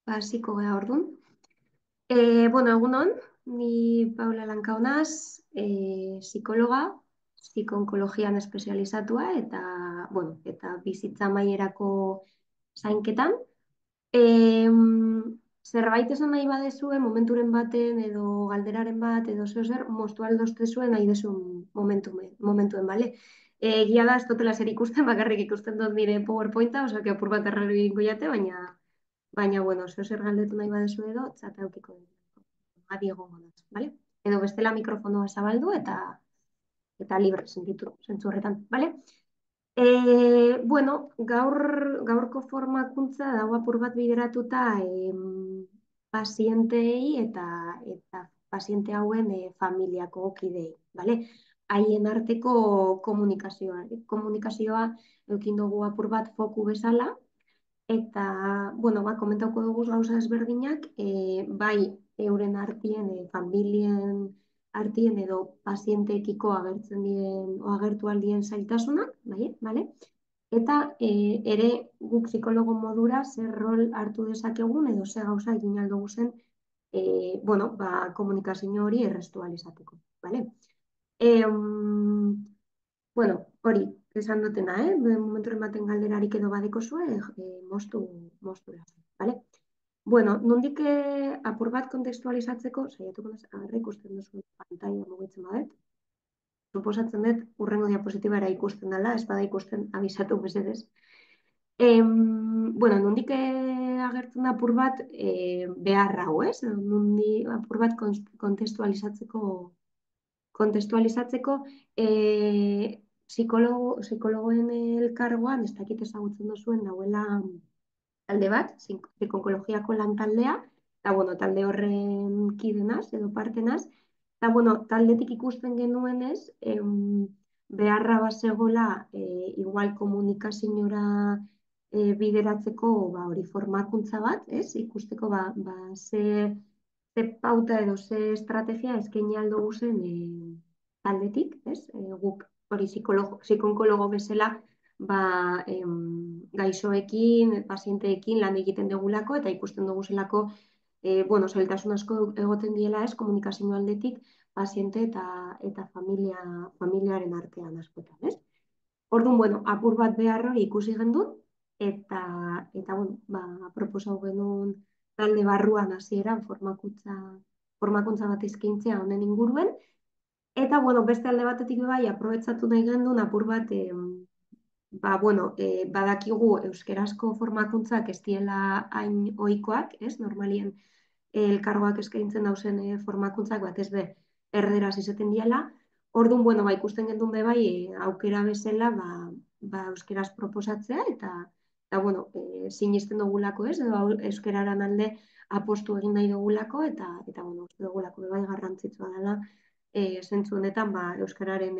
Hasiko gara orduan. Bueno, egunon, ni Paula Lankaunaz, psikologa, psiko-onkologian espezializatua eta bizitza amaierako zainketan. Zerbait esan nahi badezue, momenturen baten edo galderaren bat edo zer, moztu aldozte zuen nahi dezun momentuen, bale? Egia da, ez dutela zer ikusten, bakarrik ikusten dut nire PowerPointa, osea, que apur bat erraro egingo jate, baina, bueno, zer galdetu nahi badezu edo, txata eukiko dut. Adi egongo dut, bale? Edo bestela mikrofonoa zabaldu eta libre sentitu, zentzu horretan, bale? Bueno, gaurko formakuntza dago apur bat bideratuta pazienteei eta paziente hauen familiako kidei, bale? Haien arteko komunikazioa. Komunikazioa eukin dugu apur bat foku bezala, eta, bueno, komentauko dugu gauza ezberdinak, bai euren artien, familien artien edo pazienteekiko agertzen diren o agertu aldien zailtasunak, bai? Eta ere guk psikologo modura zer rol hartu dezakegun edo ze gauza egin aldo guzen, bueno, komunikazio hori errestu ahal izateko, bale? Bueno, hori, esan dutena, momenturen baten galderarik edo badeko zuen, moztu lasu, bale? Bueno, nondik apur bat kontekstualizatzeko, saiatuko naz, agarra ikusten duzu pantaila mugitzen badet. Suposatzen dut, urrengo diapositibara ikusten dela, ez bada ikusten abisatu mesedez. Bueno, nondik agertzen da apur bat behar hau, ez? Nondik apur bat kontestualizatzeko psikologoen elkargoan, ez dakit ezagutzen duzuen, nahuela talde bat, psiko-onkologiako lan taldea, eta, bueno, talde horren kidenaz edo partenaz, eta, bueno, taldetik ikusten genuenez, beharra bazegola, igual komunikaziora bideratzeko, hori formakuntza bat, ez? Ikusteko, ze pauta edo ze estrategia eskaini aldo guzen taldetik, ez? Guk hori psiko-onkologo bezala gaixoekin, pazienteekin lan egiten dugulako eta ikusten dugu zelako bueno, zailtasun asko egoten diela ez komunikazio aldetik paziente eta familiaren artean askotan, ez? Orduan, bueno, apur bat behar hori ikusi gendun eta bueno, proposau genuen talde barruan hasieran formakuntza bat eskaintzea honen inguruen. Eta, bueno, beste alde batetik bai, aprobetsatu nahi gendun apur bat, bueno, badakigu euskerazko formakuntzak ez diela hain ohikoak, ez? Normalien elkargoak eskaintzen dauzen formakuntzak bat ez be erderaz izaten diela. Orduan, bueno, ikusten gendun be bai, aukera bezala, euskeraz proposatzea eta bueno, sinisten dugulako, ez? Edo euskeraren alde apostu egin nahi dugulako eta bueno, uste dugulako be bai garrantzitsua dela zentzu honetan, euskararen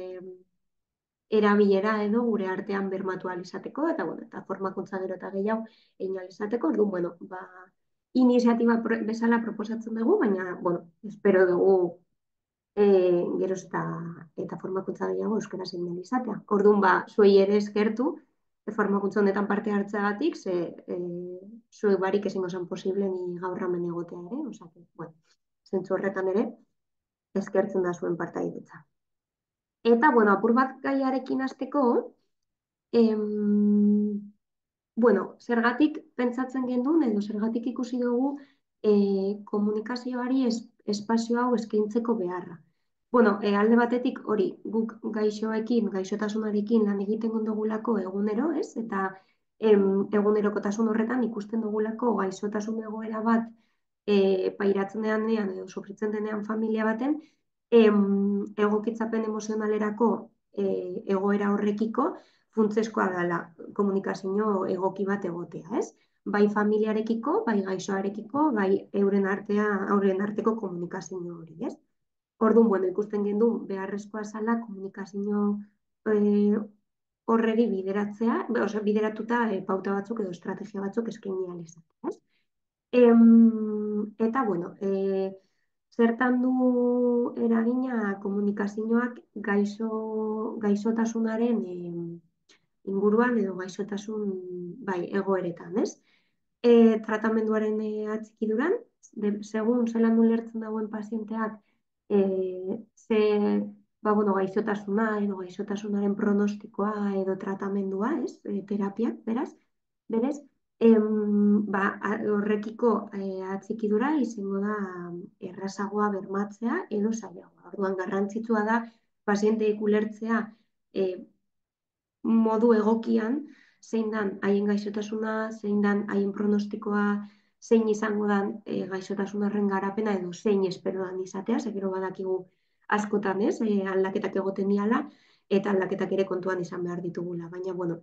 erabilera edo gure artean bermatu ahal izateko, eta, bueno, eta formakuntza gero eta gehiago egin ahal izateko, orduan, bueno, iniziatiba bezala proposatzen dugu, baina, bueno, espero dugu geroz eta formakuntza gehiago euskara zein den izatea. Orduan, zuei ere eskertu, formakuntza honetan parte hartzeagatik, ze zuek barik ezingo zen posible ni gaur hemen egotea ere, osea, bueno, zentzu horretan ere, eskertzen da zuen partaidetza. Eta, bueno, apur bat gaiarekin hasteko, bueno, zergatik pentsatzen gendun edo zergatik ikusi dugu komunikazioari espazio hau eskaintzeko beharra. Bueno, alde batetik hori, guk gaixotasunarekin lan egiten dugulako egunero, ez? Eta egunerokotasun horretan ikusten dugulako gaixotasun egoera bat pairatzen denean edo sufritzen denean familia baten, egokitzapen emozionalerako egoera horrekiko funtsezkoa dela komunikazio egoki bat egotea, ez? Bai familiarekiko, bai gaixoarekiko, bai euren arteko komunikazio hori, ez? Orduan, bueno, ikusten gendun beharrezkoa zala komunikazio horreri bideratzea, bideratuta pauta batzuk edo estrategia batzuk eskaini ahal izatea, ez? Eta, bueno, zertan du eragina komunikazioak gaixotasunaren inguruan edo gaixotasun egoeretan, ez? tratamenduaren atxikiduran, segun zelan ulertzen dagoen pazienteak, ze bueno, gaixotasuna edo gaixotasunaren pronostikoa edo tratamendua, ez, terapiak, berez, horrekiko atxikidura izango da errazagoa bermatzea edo zailagoa. Orduan garrantzitsua da pazienteek ulertzea modu egokian zein dan haien gaixotasuna, zein dan haien pronostikoa, zein izango dan gaixotasunaren garapena edo zein espero dan izatea, gero badakigu askotan ez, aldaketak egoten diala, eta aldaketak ere kontuan izan behar ditugula. Baina, bueno,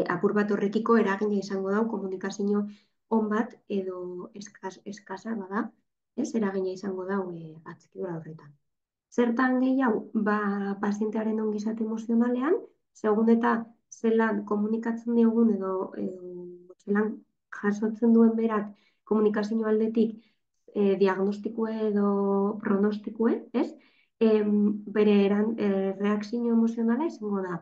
apur bat horrekiko eragina izango dau komunikazio on bat edo eskasa bada, ez, eragina izango dau atxikidura horretan. Zertan gehiago, pazientearen ongizate emozionalean, segun eta zelan komunikatzen diogun edo zelan jasotzen duen berak komunikazio aldetik diagnostikoe edo pronostikoe, ez? Bere reakzio emozionala izango da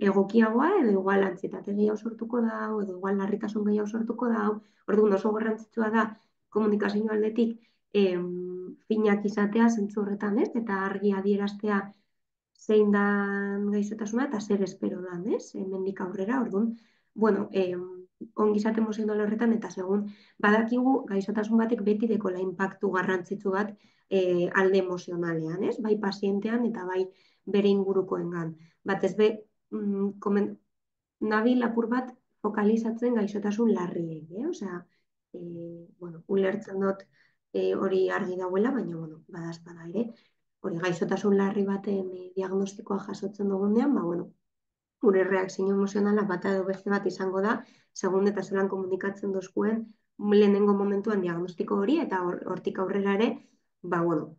egokiagoa edo igual antsietate gehiago sortuko da, edo igual larritasun gehiago sortuko da, orduan oso garrantzitsua da komunikazio aldetik finak izatea zentzu horretan, ez? Eta argi adieraztea zein dan gaixotasuna eta zer espero dan, ez? Hemendik aurrera, orduan, bueno, ongizate emozional horretan eta segun badakigu gaixotasun batek beti dekola inpaktu garrantzitsu bat alde emozionalean, ez? Bai pazientean eta bai bere ingurukoengan. Batez be, nabil apur bat fokalizatzen gaixotasun larriei, Osea, bueno, ulertzen dut hori argi dauela, baina, bueno, badazpada ere, hori gaixotasun larri baten diagnostikoa jasotzen dugunean, bueno, gure reakzio emozionala bata edo beste bat izango da, segun eta zelan komunikatzen dozkuen lehenengo momentuan diagnostiko hori, eta hortik aurrera ere, bueno,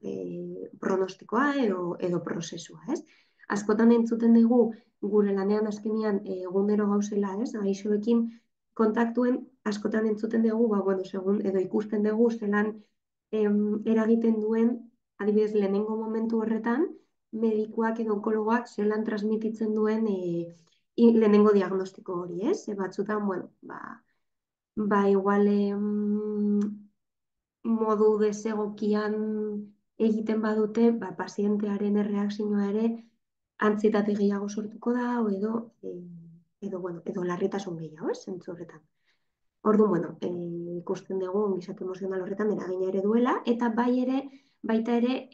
pronostikoa edo prozesua, ez? Askotan entzuten dugu gure lanean azkenean egunero gauzela, ez? Gaixoekin kontaktuen askotan entzuten dugu, bueno, segun edo ikusten dugu zelan eragiten duen, adibidez, lehenengo momentu horretan, medikuak edo onkologoak zelan transmititzen duen lehenengo diagnostiko hori, ez? Batzutan, bueno, igual modu desegokian egiten badute, pazientearen erreakzioa ere antsietate gehiago sortuko da, edo larritasun gehiago, ez? Zentzu horretan. Orduan, bueno, ikusten dugu ongizate emozional horretan eragina ere duela, eta baita ere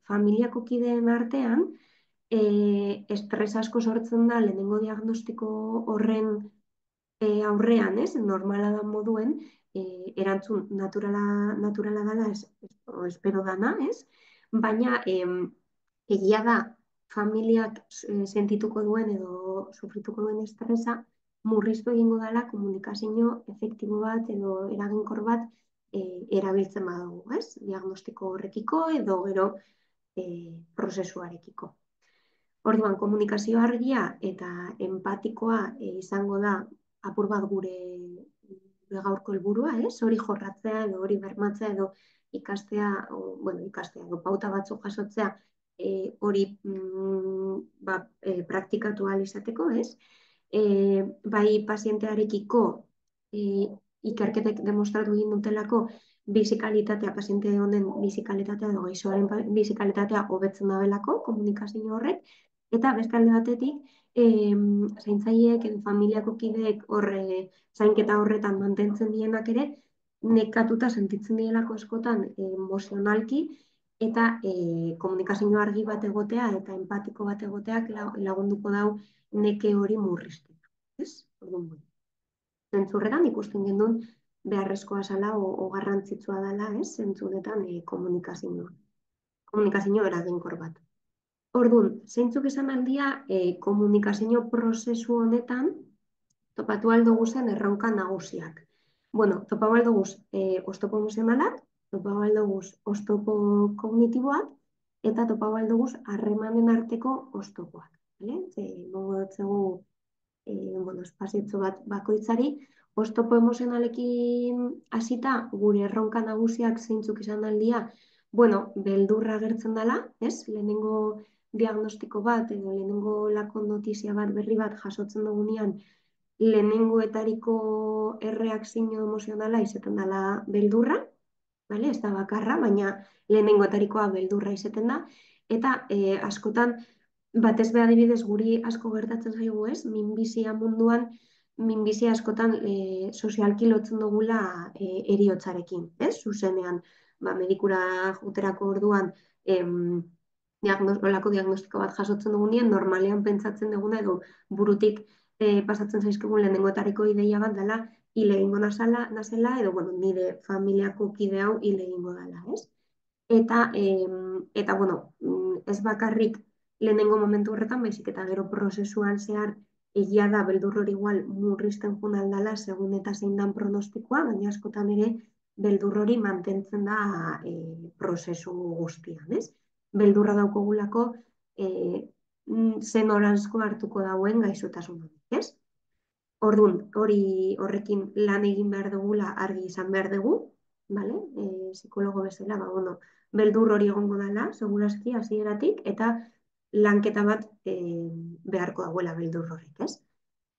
familiako kideen artean estres asko sortzen da lehenengo diagnostiko horren aurrean, ez, normala da moduen, erantzun naturala dela, espero dana, ez, baina egia da familiak sentituko duen edo sufrituko duen estresa murriztu egingo dela komunikazio efektibo bat edo eraginkor bat erabiltzen badago, ez? Diagnostiko horrekiko edo gero prozesuarekiko. Orduan, komunikazio argia eta empatikoa izango da apur bat gure gaurko helburua, ez? Hori jorratzea edo hori bermatzea edo ikastea edo pauta batzuk jasotzea hori praktikatu ahal izateko, ez? Bai pazientearekiko ikerketek demostratu egin dutelako bizikalitatea, paziente honen bizikalitatea edo gaixoaren bizikalitatea hobetzen dabelako komunikazio horrek, eta beste alde batetik zaintzaileek edo familiako kideek zainketa horretan mantentzen dienak ere nekatuta sentitzen dielako askotan emozionalki, eta komunikazio argi bat egotea eta empatiko bat egoteak lagunduko dau neke hori murrizten. Ez? Orduan, zentzurretan ikusten gendun beharrezkoa zala o garrantzitsua dela, ez? Zentzuretan komunikazioa. Komunikazio eraginkor bat. Orduan, zeintzuk esan aldia komunikazio prozesu honetan topatu aldugu zen erronka nagusiak. Bueno, topatu aldugu oztopo emozionalak, topatu aldugu oztopo kognitiboak, eta topatu aldugu harremanen arteko oztopoak. Gongo dutzegu espazietxo bat bakoitzari, oztopo emozionalekin hasita gure erronka nagusiak zeintzuk izan aldia, beldurra agertzen dela, ez? Lehenengo diagnostiko bat edo lehenengo lako notizia bat berri bat jasotzen dugunean, lehenengoetariko erreakzio emozionala izaten dela beldurra, bale? Ez da bakarra, baina lehenengoetarikoa beldurra izaten da, eta askotan, batez be adibidez guri asko gertatzen zaigu, ez? Minbizia munduan, minbizia askotan sozialki lotzen dugula heriotzarekin, ez? Zuzenean, medikura joterako orduan, olako diagnostiko bat jasotzen dugunean, normalean pentsatzen duguna edo burutik pasatzen zaizkigun lehenengoetariko ideia bat dela hil egingo nazela, edo bueno, nire familiako kide hau hil egingo dela, ez? Eta bueno, ez bakarrik lehenengo momentu horretan, baizik eta gero prozesuan zehar egia da beldur hori igual murrizten joan aldala segun eta zein dan pronostikoa, baina askotan ere beldur hori mantentzen da prozesu guztian, ez? Beldurra daukagulako zen oranzko hartuko dauen gaixotasuna, ez? Orduan, horrekin lan egin behar dugula argi izan behar dugu, bale? Psikologo bezala, bueno, beldur hori egongo dela, segurazki hasieratik, eta lanketa bat beharko dagoela beldur horrek, ez?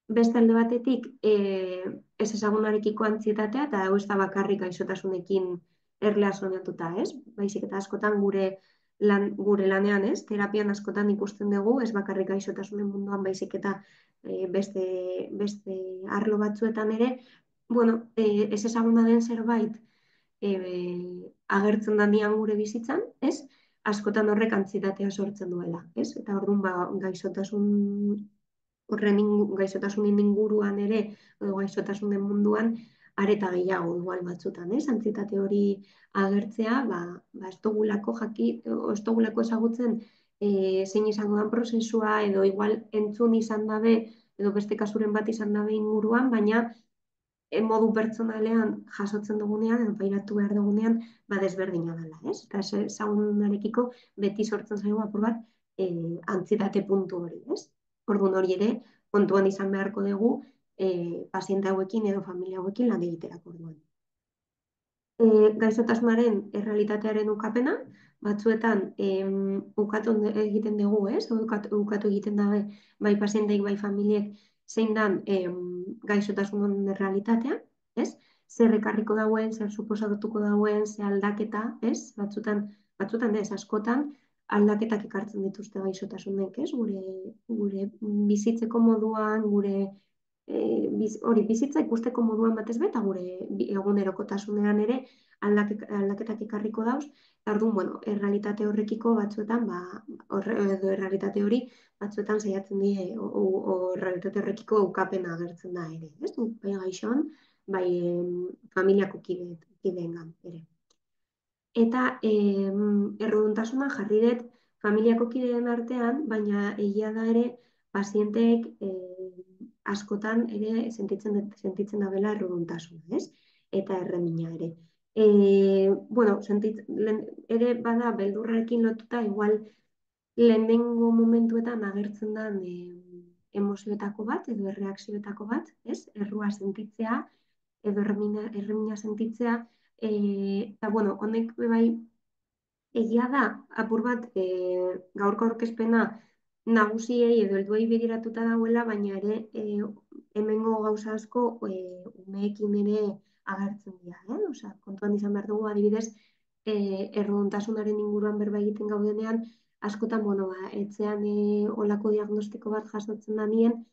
Beste alde batetik, ez ezagunarekiko antzietatea, eta hau ez da bakarrik gaixotasunekin erlazionatuta, ez? Baizik eta askotan gure lanean, ez? Terapian askotan ikusten dugu, ez bakarrik gaixotasunen munduan, baizik eta beste arlo batzuetan ere, bueno, ez ezaguna den zerbait agertzen da nian gure bizitzan, ez? Askotan horrek antsietatea sortzen duela, ez? Eta orduan gaixotasunen inguruan ere, edo gaixotasunen munduan, areta gehiago igual batzutan, ez? Antsietate hori agertzea, ez dugulako ezagutzen zein izango den prozesua, edo igual entzun izan dabe, edo beste kasuren bat izan dabe inguruan, baina modu pertsonalean jasotzen dugunean, edo pairatu behar dugunean, desberdina dela, ez? Eta ezagunarekiko beti sortzen zaigu apur bat antsietate puntu hori, ez? Orduan hori ere, kontuan izan beharko dugu paziente hauekin edo familia hauekin lan egiterako orduan. Gaixotasunaren errealitatearen ukapena, batzuetan ukatu egiten dugu, ez? Ukatu egiten dabe bai pazienteik, bai familiek zein dan gaixotasunen errealitatea, ez? Zer ekarriko dauen, zer suposatuko dauen, zer aldaketa, ez? Batzutan ez, askotan aldaketak ekartzen dituzte gaixotasunek, ez? Gure bizitzeko moduan, gure hori bizitza ikusteko moduan batez be, eta gure egunerokotasunean ere aldaketak ekarriko dauz, eta orduan, bueno, errealitate horrekiko batzuetan, edo errealitate hori batzuetan saiatzen die, errealitate horrekiko ukapena agertzen da ere, ez? Bai gaixoan, bai familiako kideengan ere. Eta erruduntasuna jarri dut familiako kideen artean, baina egia da ere pazienteek askotan ere sentitzen da bela erruduntasuna, ez? Eta erremina ere. Bueno, ere bada beldurrarekin lotuta, igual lehenengo momentuetan agertzen den emozioetako bat, edo erreakzioetako bat, ez? Errua sentitzea, edo erremina sentitzea, eta, bueno, honek bai, egia da, apur bat, gaurko aurkezpena nagusiei edo helduei begiratuta dagoela, baina ere hemengo gauza asko umeekin ere agertzen dira, Osea, kontuan izan behar dugu, adibidez, erruduntasunaren inguruan berba egiten gaudenean, askotan, bueno, etxean olako diagnostiko bat jasotzen da nien,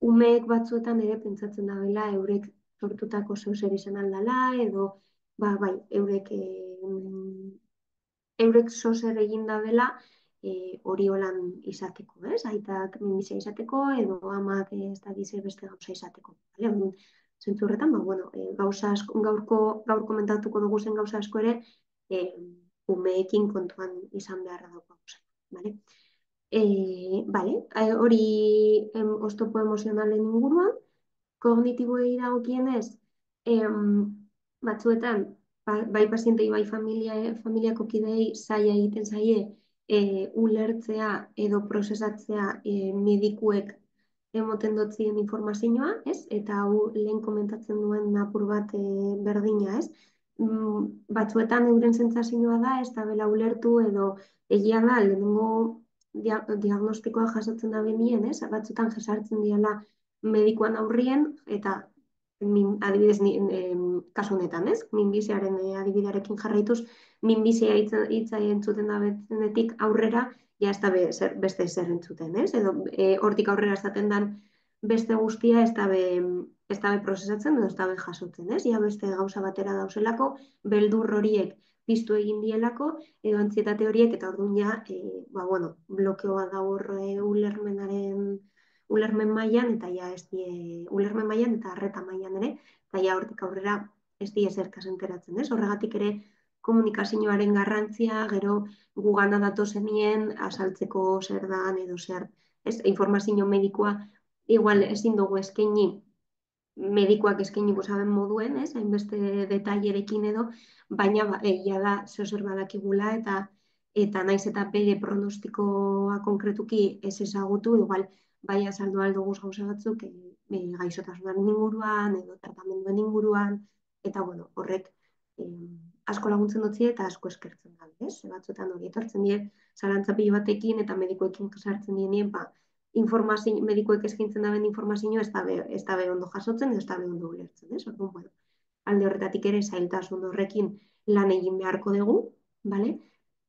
umeek batzuetan ere pentsatzen da bela, eurek sortutako zeuser izan aldala, edo, bai, eurek zozer egin da bela, hori holan izateko, ez? Aitak minbizia izateko, edo amak ez da gize beste gauza izateko. Zentzu horretan, bueno, gauza asko, gaur komentatuko dugu zen gauza asko ere, umeekin kontuan izan beharra daukagu zen, bale? Hori oztopo emozionalen inguruan, kognitiboei dagokienez, batzuetan, bai pazientei, bai familiako kidei zaila egiten zaie ulertzea edo prozesatzea medikuek emoten dotzien informazioa, ez? Eta hau lehen komentatzen duen apur bat berdina, ez? Batzuetan euren sentsazioa da, ez da bela ulertu edo egia da, lehenengo diagnostikoa jasotzen da benien, ez? Batzuetan jasartzen diala medikuan aurrien, eta adibidez, kasu honetan, ez? Minbiziaren adibidearekin jarraituz, minbizia hitza entzuten da betenetik aurrera, ja ez da beste zer entzuten, ez? Edo hortik aurrera esaten dan beste guztia ez da be prozesatzen edo ez da be jasotzen, ez? Ja beste gauza batera dauselako, beldur horiek piztu egin dielako, edo antsietate horiek, eta orduan ja, bueno, blokeoa da hor ulermen mailan, eta ja ez die, ulermen mailan eta arreta mailan ere, eta ja hortik aurrera ez die zertaz enteratzen, ez? Horregatik ere komunikazioaren garrantzia, gero gugana datozenien azaltzeko zer dan edo zer, ez? Informazio medikoa igual ezin dugu eskaini medikoak eskainiko saben moduen, ez? Hainbeste detailerekin edo, baina egia da zer badakigula eta naiz eta bere pronostikoa konkretuki ez ezagutu, igual bai azaldu aldoguz gauza batzuk gaixotasunaren inguruan edo tratamenduen inguruan, eta bueno, horrek asko laguntzen dutzi eta asko eskertzen da, ez? Batzuetan hori etortzen die zalantza pilo batekin eta medikoekin sartzen dienien, informazio, medikoek eskaintzen daben informazioa ez da be ondo jasotzen, ez da be ondo ulertzen, ez? Orduan, bueno, alde horretatik ere zailtasun horrekin lan egin beharko dugu, bale?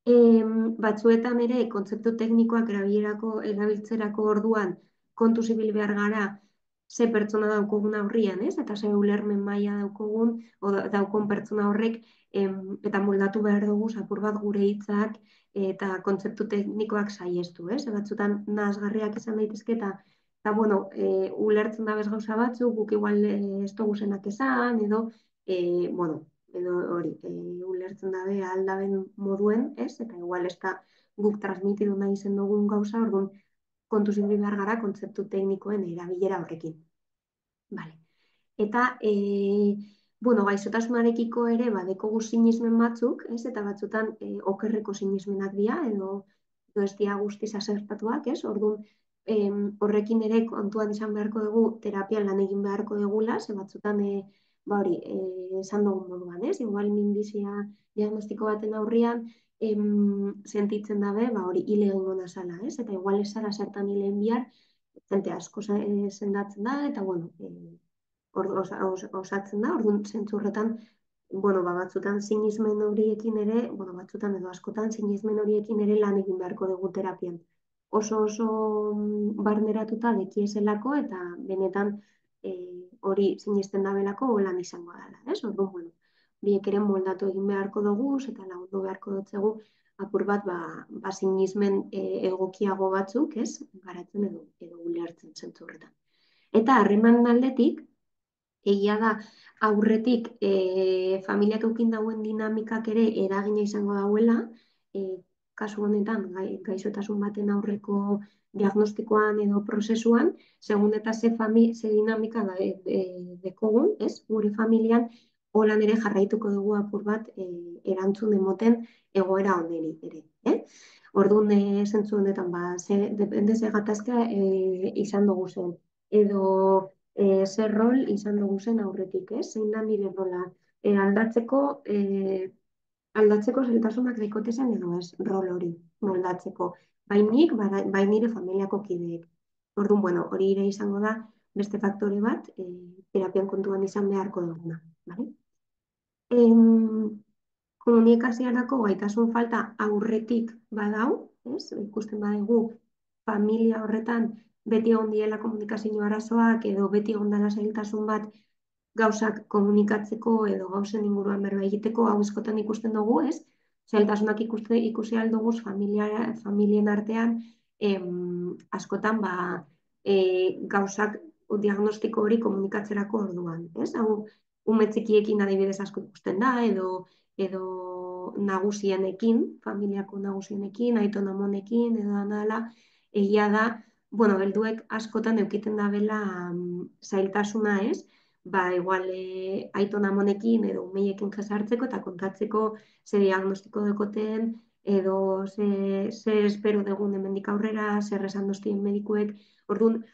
Batzuetan ere kontzeptu teknikoak erabiltzerako orduan kontu zibil behar gara ze pertsona daukogun aurrian, ez? Eta ze ulermen maila daukogun, o daukon pertsona horrek, eta moldatu behar dugu apur bat gure hitzak eta kontzeptu teknikoak saiestu, ez? Batzutan nahasgarriak izan daitezke eta bueno, ulertzen da bez gauza batzuk, guk igual ez dugu zenak esan, edo, bueno, edo hori, ulertzen dabe aldaben moduen, ez? Eta igual ez da guk transmitidu nahi zen dugun gauza, orduan kontu zibri behar gara kontzeptu teknikoen erabilera horrekin. Vale. Eta, bueno, gaixotasunarekiko ere badekogu sinismen batzuk, ez? Eta batzutan okerreko sinismenak dira, edo ez dira guztiz asertatuak, ez? Orduan, horrekin ere kontuan izan beharko dugu terapian lan egin beharko dugula, ze batzutan, ba hori, esan dugun moduan, ez? Igual minbizia diagnostiko baten aurrian, sentitzen dabe, ba hori, hile egingo nazala, ez? Eta igual ez zara zertan hileen bihar, jente asko sendatzen da, eta bueno, osatzen da, orduan zentzurretan, bueno, batzutan sinismen horiekin ere, bueno, batzutan edo askotan sinismen horiekin ere lan egin beharko dugu terapian. Oso barneratuta dekieselako eta benetan hori sinisten dabelako lan izango dela, ez? Orduan, bueno, biek ere moldatu egin beharko dugu eta lagundu beharko dutzegu apur bat, sinismen egokiago batzuk, ez? Garatzen edo ulertzen zentzurretan. Eta harreman aldetik, egia da aurretik familiak eukin dauen dinamikak ere eragina izango dauela, kasu honetan gaixotasun baten aurreko diagnostikoan edo prozesuan, segun eta ze dinamika dekogun, ez? Gure familian, holan ere jarraituko dugu apur bat erantzun emoten egoera honeri ere. Orduan, zentzu honetan, depende ze gatazka izan dugu zen. Edo zer rol izan dugu zen aurretik, zein da nire rola. Aldatzeko zailtasunak daikote zen edo ez, rol hori moldatzeko. Bai nik, bai nire familiako kideek. Orduan, bueno, hori ere izango da beste faktore bat, terapian kontuan izan beharko duguna. Vale? Komunikaziarako gaitasun falta aurretik badau, ez? Ikusten badugu familia horretan beti egon diela komunikazio arazoak edo beti egon dela zailtasun bat gauzak komunikatzeko edo gauzen inguruan berba egiteko, hau askotan ikusten dugu, ez? Zailtasunak ikusi aldoguz familien artean, askotan gauzak diagnostiko hori komunikatzerako orduan, ez? Hau ume txikiekin adibidez asko ikusten da, edo nagusienekin, familiako nagusienekin, aiton amonekin, edo anala, egia da, bueno, helduek askotan eukiten da bela zailtasuna, ez? Igual aiton amonekin edo umeiekin jesartzeko eta kontatzeko ze diagnostiko dekoten, edo ze espero dugun hemendik aurrera, zer esan dostien medikuek, orduan,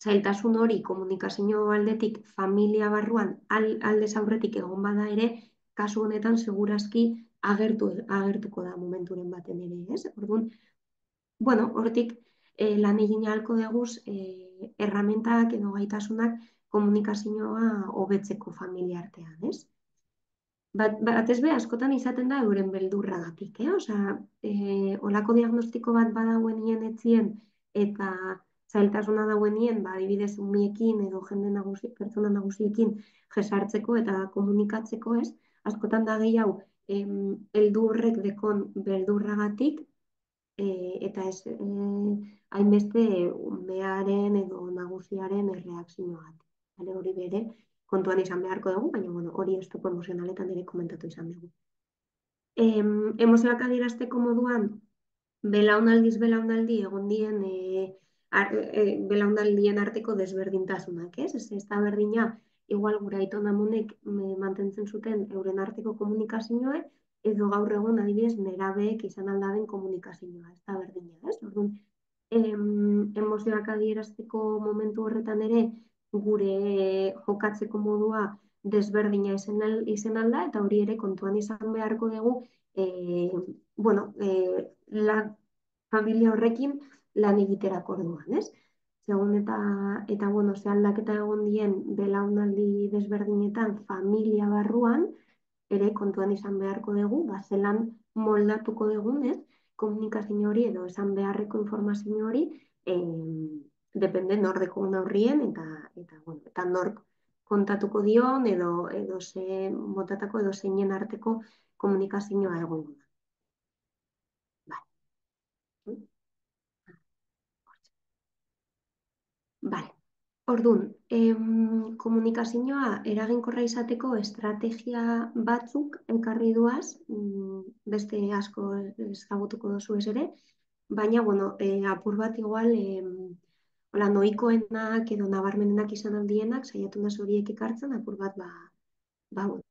zailtasun hori komunikazio aldetik familia barruan aldez aurretik egon bada ere, kasu honetan segurazki agertuko da momenturen baten ere, ez? Orduan, bueno, hortik lan egin ahalko deguz erramentak edo gaitasunak komunikazioa hobetzeko familia artean, ez? Batez be, askotan izaten da euren beldurragatik, Osea, olako diagnostiko bat badagoenien etzien eta zailtasuna dagoenien, adibidez, umiekin edo jende nagusi, pertsona nagusiekin jesartzeko eta komunikatzeko, ez? Askotan da gehiago, heldu horrek dekon beldurragatik, eta ez hainbeste umearen edo nagusiaren erreakzioagatik. Bale, hori bere, kontuan izan beharko dugu, baina bueno, hori ez dugu emozionaletan ere komentatu izan dugu. Emozioak adierazteko moduan, belaunaldiz belaunaldi egon dien belaunaldien arteko desberdintasunak, ez? Ez da berdina, igual gure aiton amonek mantentzen zuten euren arteko komunikazioa, edo gaur egun adibidez nerabeek izan aldaben komunikazioa, ez da berdina, ez? Orduan, emozioak adierazteko momentu horretan ere gure jokatzeko modua desberdina izen alda, eta hori ere kontuan izan beharko dugu, bueno, la familia horrekin lan egiterako orduan, ez? Segun eta bueno, ze aldaketa egon dien belaunaldi desberdinetan familia barruan, ere kontuan izan beharko dugu, zelan moldatuko dugunez, komunikazio hori edo esan beharreko informazio hori, depende nordeko neurrien eta nork kontatuko dion edo ze motatako edo zeinen arteko komunikazioa egongo da. Bai. Bale. Orduan, komunikazioa eraginkorra izateko estrategia batzuk ekarri duaz, beste asko ezagutuko duzu ez ere, baina, bueno, apur bat igual, hola, noikoenak edo nabarmenenak izan aldienak, saiatu naz horiek ekartzen, apur bat, bueno,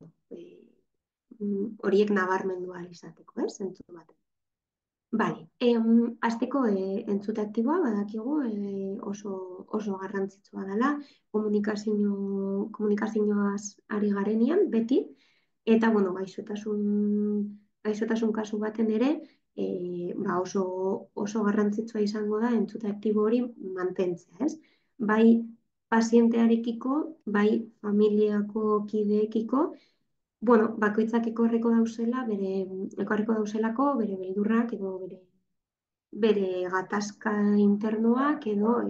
horiek nabarmendu ahal izateko, zentzu bat. Bale, azteko entzute aktiboa badakigu oso garrantzitsua dela komunikazioaz ari garenian beti, eta bueno, gaixotasun kasu baten ere oso garrantzitsua izango da entzute aktibo hori mantentzea, ez? Bai pazientearekiko, bai familiako kideekiko, bueno, bakoitzak ekorreko dauzelako bere beldurrak edo bere gatazka internoak edo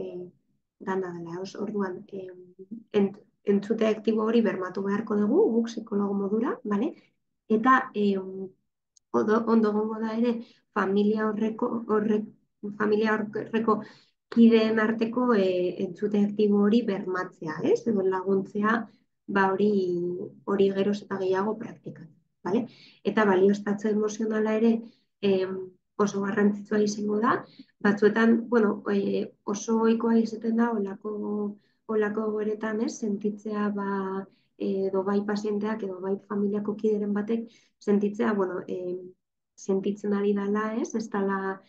dana dela. Orduan, entzute aktibo hori bermatu beharko dugu, guk psikologo modura, bale? Eta ondo egongo da ere familia horreko kideen arteko entzute aktibo hori bermatzea, ez? Edo laguntzea hori geroz eta gehiago praktikatzen, bale? Eta balioztatze emozionala ere oso garrantzitsua izango da. Batzuetan, bueno, oso ohikoa izaten da olako goretan, ez? Sentitzea edo bai pazienteak edo bai familiako kideren batek sentitzea, bueno, sentitzen ari dela, ez? Ez dela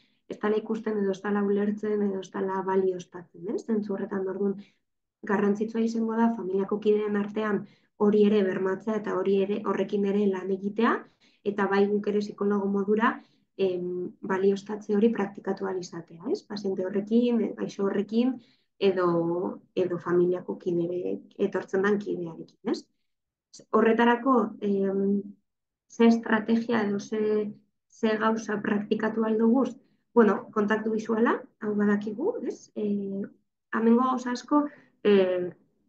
ikusten edo ez dela ulertzen edo ez dela balioztatzen, ez? Zentzu horretan, orduan, garrantzitsua izango da familiako kideen artean hori ere bermatzea eta horrekin ere lan egitea, eta bai guk ere psikologo modura balioztatze hori praktikatu ahal izatea, ez? Paziente horrekin, gaixo horrekin, edo familiako etortzen den kidearekin, ez? Horretarako, ze estrategia edo ze gauza praktikatu ahal duguz, bueno, kontaktu bisuala, hau badakigu, ez? Hemengo gauza asko,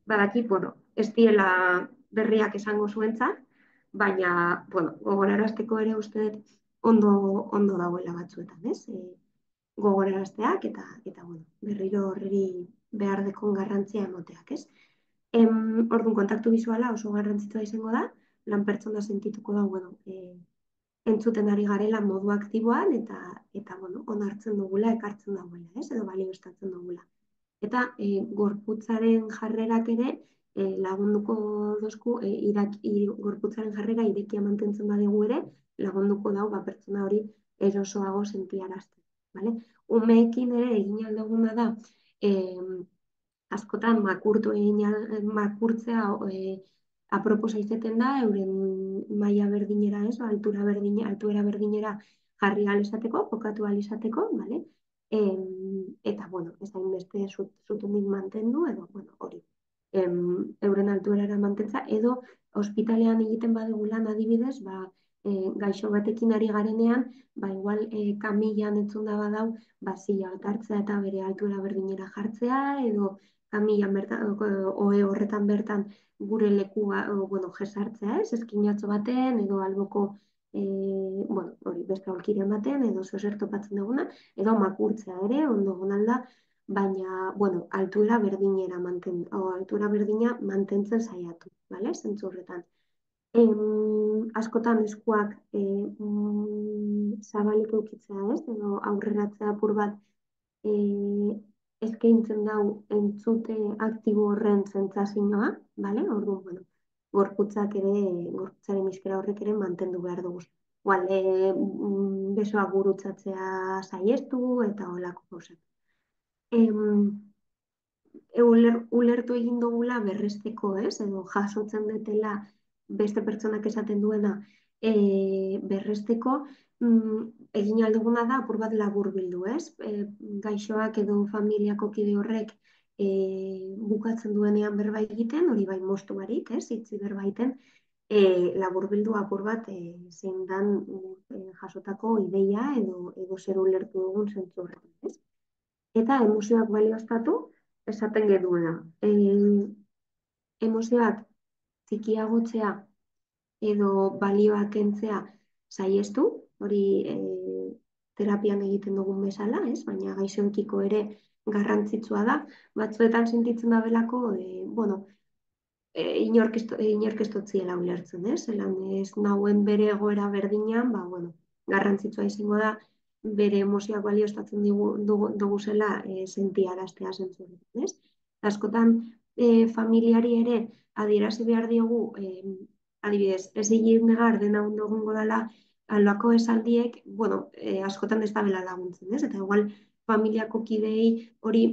badakit, bueno, ez diela berriak esango zuentzat, baina, bueno, gogorarazteko ere uste dut ondo dagoela batzuetan, ez? Gogorarazteak eta bueno, berriro horreri behar dekon garrantzia emoteak, ez? Orduan, kontaktu bisuala oso garrantzitsua izango da, lan pertsona sentituko da, bueno, entzuten ari garela modu aktiboan eta bueno, onartzen dugula, ekartzen dagoela, ez? Edo balioztatzen dugula. Eta gorputzaren jarrerak ere lagunduko dozku, gorputzaren jarrera irekia mantentzen badegu ere, lagunduko dau pertsona hori erosoago sentiarazten. Vale? Umeekin ere egin alduguna da, askotan makurtzea aproposa izaten da, euren maila berdinera, ez? Altuera berdinera jarri ahal izateko, kokatu ahal izateko, vale? Eta, bueno, ez hainbeste zutunik mantendu, edo, bueno, hori, euren altuerara mantentza, edo ospitalean egiten badugu lan adibidez, ba, gaixo batekin ari garenean, ba, igual kamilan entzun da badau, ba, zila bat hartzea eta bere altuera berdinera jartzea, edo kamilan bertan, ohe horretan bertan gure lekua, bueno, jesartzea, ez, eskinatxo baten, edo alboko, bueno, hori, beste aulkiren baten, edo zozer topatzen duguna, edo makurtzea ere, ondo gonalda, baina, bueno, altura berdina mantentzen saiatu, bale, zentzu horretan. Askotan eskuak zabalik eukitzea, ez, edo aurreratzea apur bat eskaintzen dau entzute aktibo horren sentsazioa, bale? Orduan, bueno, gorputzaren iskera horrek ere mantendu behar dugu. Igual, besoak gurutzatzea saiestu eta holako gauzak. Ulertu egin dugula berresteko, ez? Edo jasotzen dutela beste pertsonak esaten duena berresteko, egin alduguna da apur bat laburbildu, ez? Gaixoak edo familiako kide horrek bukatzen duenean berba egiten, hori bai moztu barik, ez? Itzi berba egiten, laburbildu apur bat zein dan jasotako ideia edo zer ulertu dugun zentzu horretan, ez? Eta emozioak balioztatu, esaten genuena. Emozioak txikiagotzea edo balioak kentzea saiestu, hori terapian egiten dugun bezala, ez? Baina gaixoekiko ere garrantzitsua da. Batzuetan sentitzen da belako, bueno, inork ez dutziela ulertzen, ez? Zelan ez nauen bere egoera berdinan, ba, bueno, garrantzitsua izango da, bere emozioak balioztatzen dugu zela sentiaraztea zentzuretan, ez? Askotan, familiari ere adierazi behar diogu, adibidez, ez egin negar dena ondo egongo dela, alako esaldiek, bueno, askotan ez da bela laguntzen, ez? Eta igual, familiako kidei hori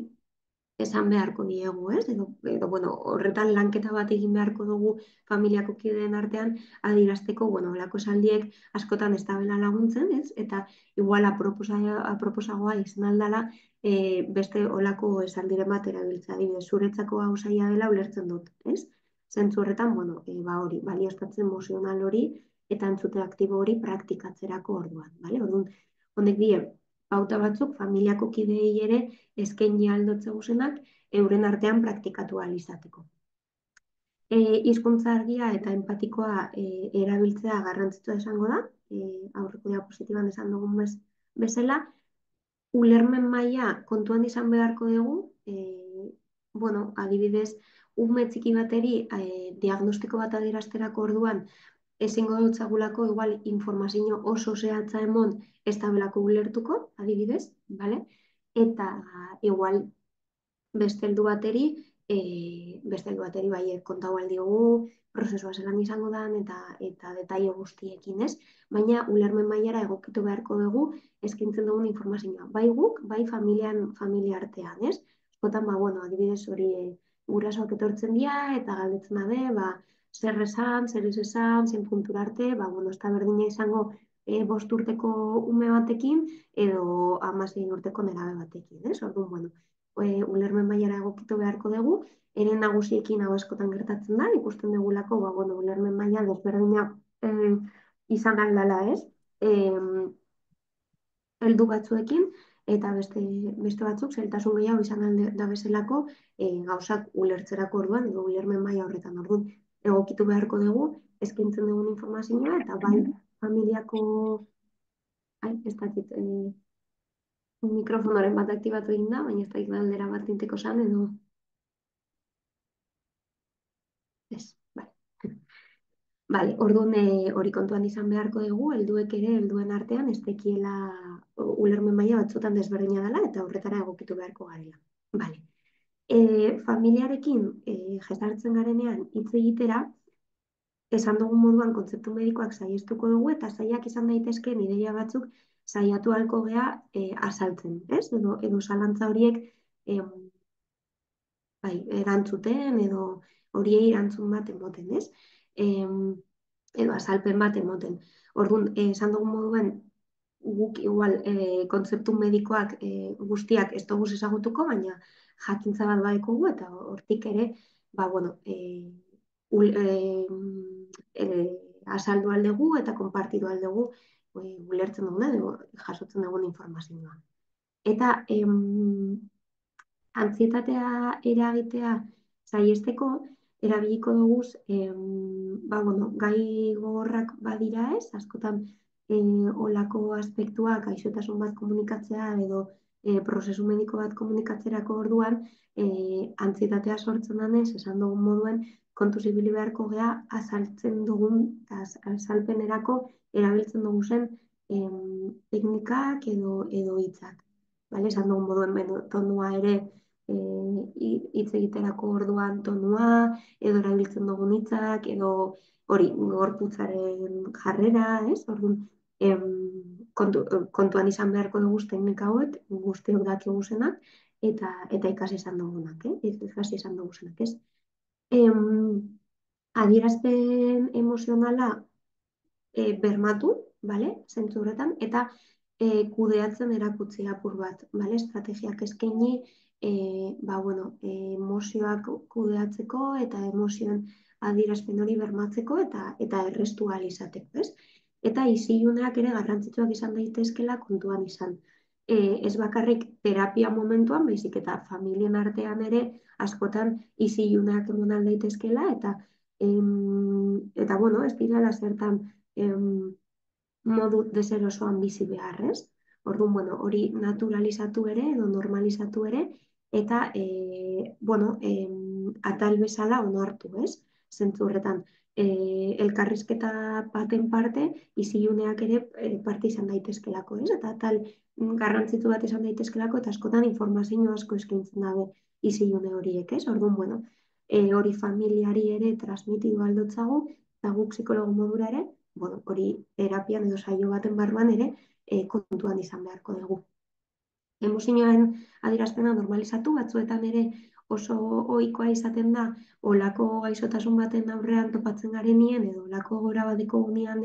esan beharko diegu, ez? Edo bueno, horretan lanketa bat egin beharko dugu familiako kideen artean adierazteko, bueno, holako esaldiek askotan ez dabela laguntzen, ez? Eta igual aproposagoa izan aldala beste holako esaldiren bat erabiltzea, adibidez, zuretzako hau zaila dela ulertzen dut, ez? Zentzu horretan, bueno, ba hori, balioztatzen emozional hori eta entzute aktibo hori praktikatzerako orduan, bale? Orduan, honek die, pauta batzuk familiako kideei ere eskaini aldotze guzenak euren artean praktikatu ahal izateko. Hizkuntza argia eta empatikoa erabiltzea garrantzitsua esango da, aurreko diapositiban esan dugun bezala, ulermen maila kontuan izan beharko dugu, bueno, adibidez, ume txiki bateri diagnostiko bat adierazterako orduan, ezingo dutzagulako igual informazio oso zehatza emon ez da belako ulertuko, adibidez, bale? Eta igual beste heldu bateri bai kontau aldiogu, prozesua zelan izango dan eta detaile guztiekin, ez? Baina ulermen mailara egokitu beharko dugu eskaintzen dugun informazioa. Bai guk, bai familia artean, ez? Askotan, ba, bueno, adibidez hori gurasoak etortzen dira eta galdetzen dabe, ba, zer esan, zer ez esan, zen puntura arte, ba, bueno, ez da berdina izango 5 urteko ume batekin edo 16 urteko nerabe batekin, ez? Orduan, bueno, ulermen mailara egokitu beharko dugu, ere nagusiekin hau askotan gertatzen da, ikusten dugulako, ba, bueno, ulermen maila desberdina izan aldala, ez? Heldu batzuekin, eta beste batzuk zailtasun gehiago izan da bezalako gauzak ulertzerako orduan, edo ulermen maila horretan orduan. Egokitu beharko dugu, eskaintzen dugun informazioa, eta bai familiako, ez dakit, mikrofonoren bat aktibatu egin da, baina ez dakit galdera bat tinteko zan, edo ez, bai. Vale, orduan hori kontuan izan beharko dugu, helduek ere helduen artean ez tekiela ulermen maila batzutan desberdina dela eta horretara egokitu beharko garela. Vale. Familiarekin jesartzen garenean hitz egitera, esan dugun moduan kontzeptu medikoak saiestuko dugu eta saiak izan daitezkeen ideia batzuk saiatu ahalko gea azaltzen, ez? Edo zalantza horiek bai, erantzuten edo horiei erantzun bat emoten, ez? Edo azalpen bat emoten. Orduan, esan dugun moduen, guk igual kontzeptu medikoak guztiak ez dugu ezagutuko, baina jakintza bat badekugu eta hortik ere, ba, bueno, ul, azaldu aldegu eta konpartidu aldegu ulertzen duguna, edo jasotzen dugun informazioa. Eta antsietatea eragitea saihesteko erabiliko dugu ba, bueno, gai gogorrak badira ez, askotan olako aspektuak gaixotasun bat komunikatzea edo prozesu mediko bat komunikatzerako orduan antsietatea sortzen denez, esan dugun moduen, kontuz ibili beharko gea azaltzen dugun, azalpenerako erabiltzen dugu zen teknikak edo hitzak. Bale, esan dugun moduen tonua ere hitz egiterako orduan tonua, edo erabiltzen dugun hitzak, edo hori, gorputzaren jarrera, ez? Orduan, kontuan izan beharko dugu teknika hauek, guztiok dakigu zenak, eta ikasi izan dugunak, ikasi izan dugu zenak, ez? Adierazpen emozionala bermatu, bale? Zentzu horretan, eta kudeatzen erakutsi apur bat, bale? Estrategiak eskaini, ba, bueno, emozioak kudeatzeko eta emozioen adierazpen hori bermatzeko eta errestu ahal izateko, ez? Eta isiluneak ere garrantzitsuak izan daitezkela kontuan izan. Ez bakarrik terapia momentuan, baizik eta familien artean ere askotan isiluneak emon ahal daitezkela eta bueno, ez direla zertan modu deserosoan bizi beharrez. Orduan, bueno, hori naturalizatu ere edo normalizatu ere eta bueno, atal bezala onartu, ez? Zentzu horretan, elkarrizketa baten parte, isiluneak ere parte izan daitezkelako, ez? Eta atal garrantzitu bat izan daitezkelako eta askotan informazio asko eskaintzen dabe isilune horiek, ez? Orduan, bueno, hori familiari ere transmitidu aldotzagu, eta guk psikologo modura ere, bueno, hori terapian edo saio baten barruan ere kontuan izan beharko dugu. Emozioaren adierazpena normalizatu, batzuetan ere oso ohikoa izaten da, olako gaixotasun baten aurrean topatzen garenien, edo olako gora badeko gunean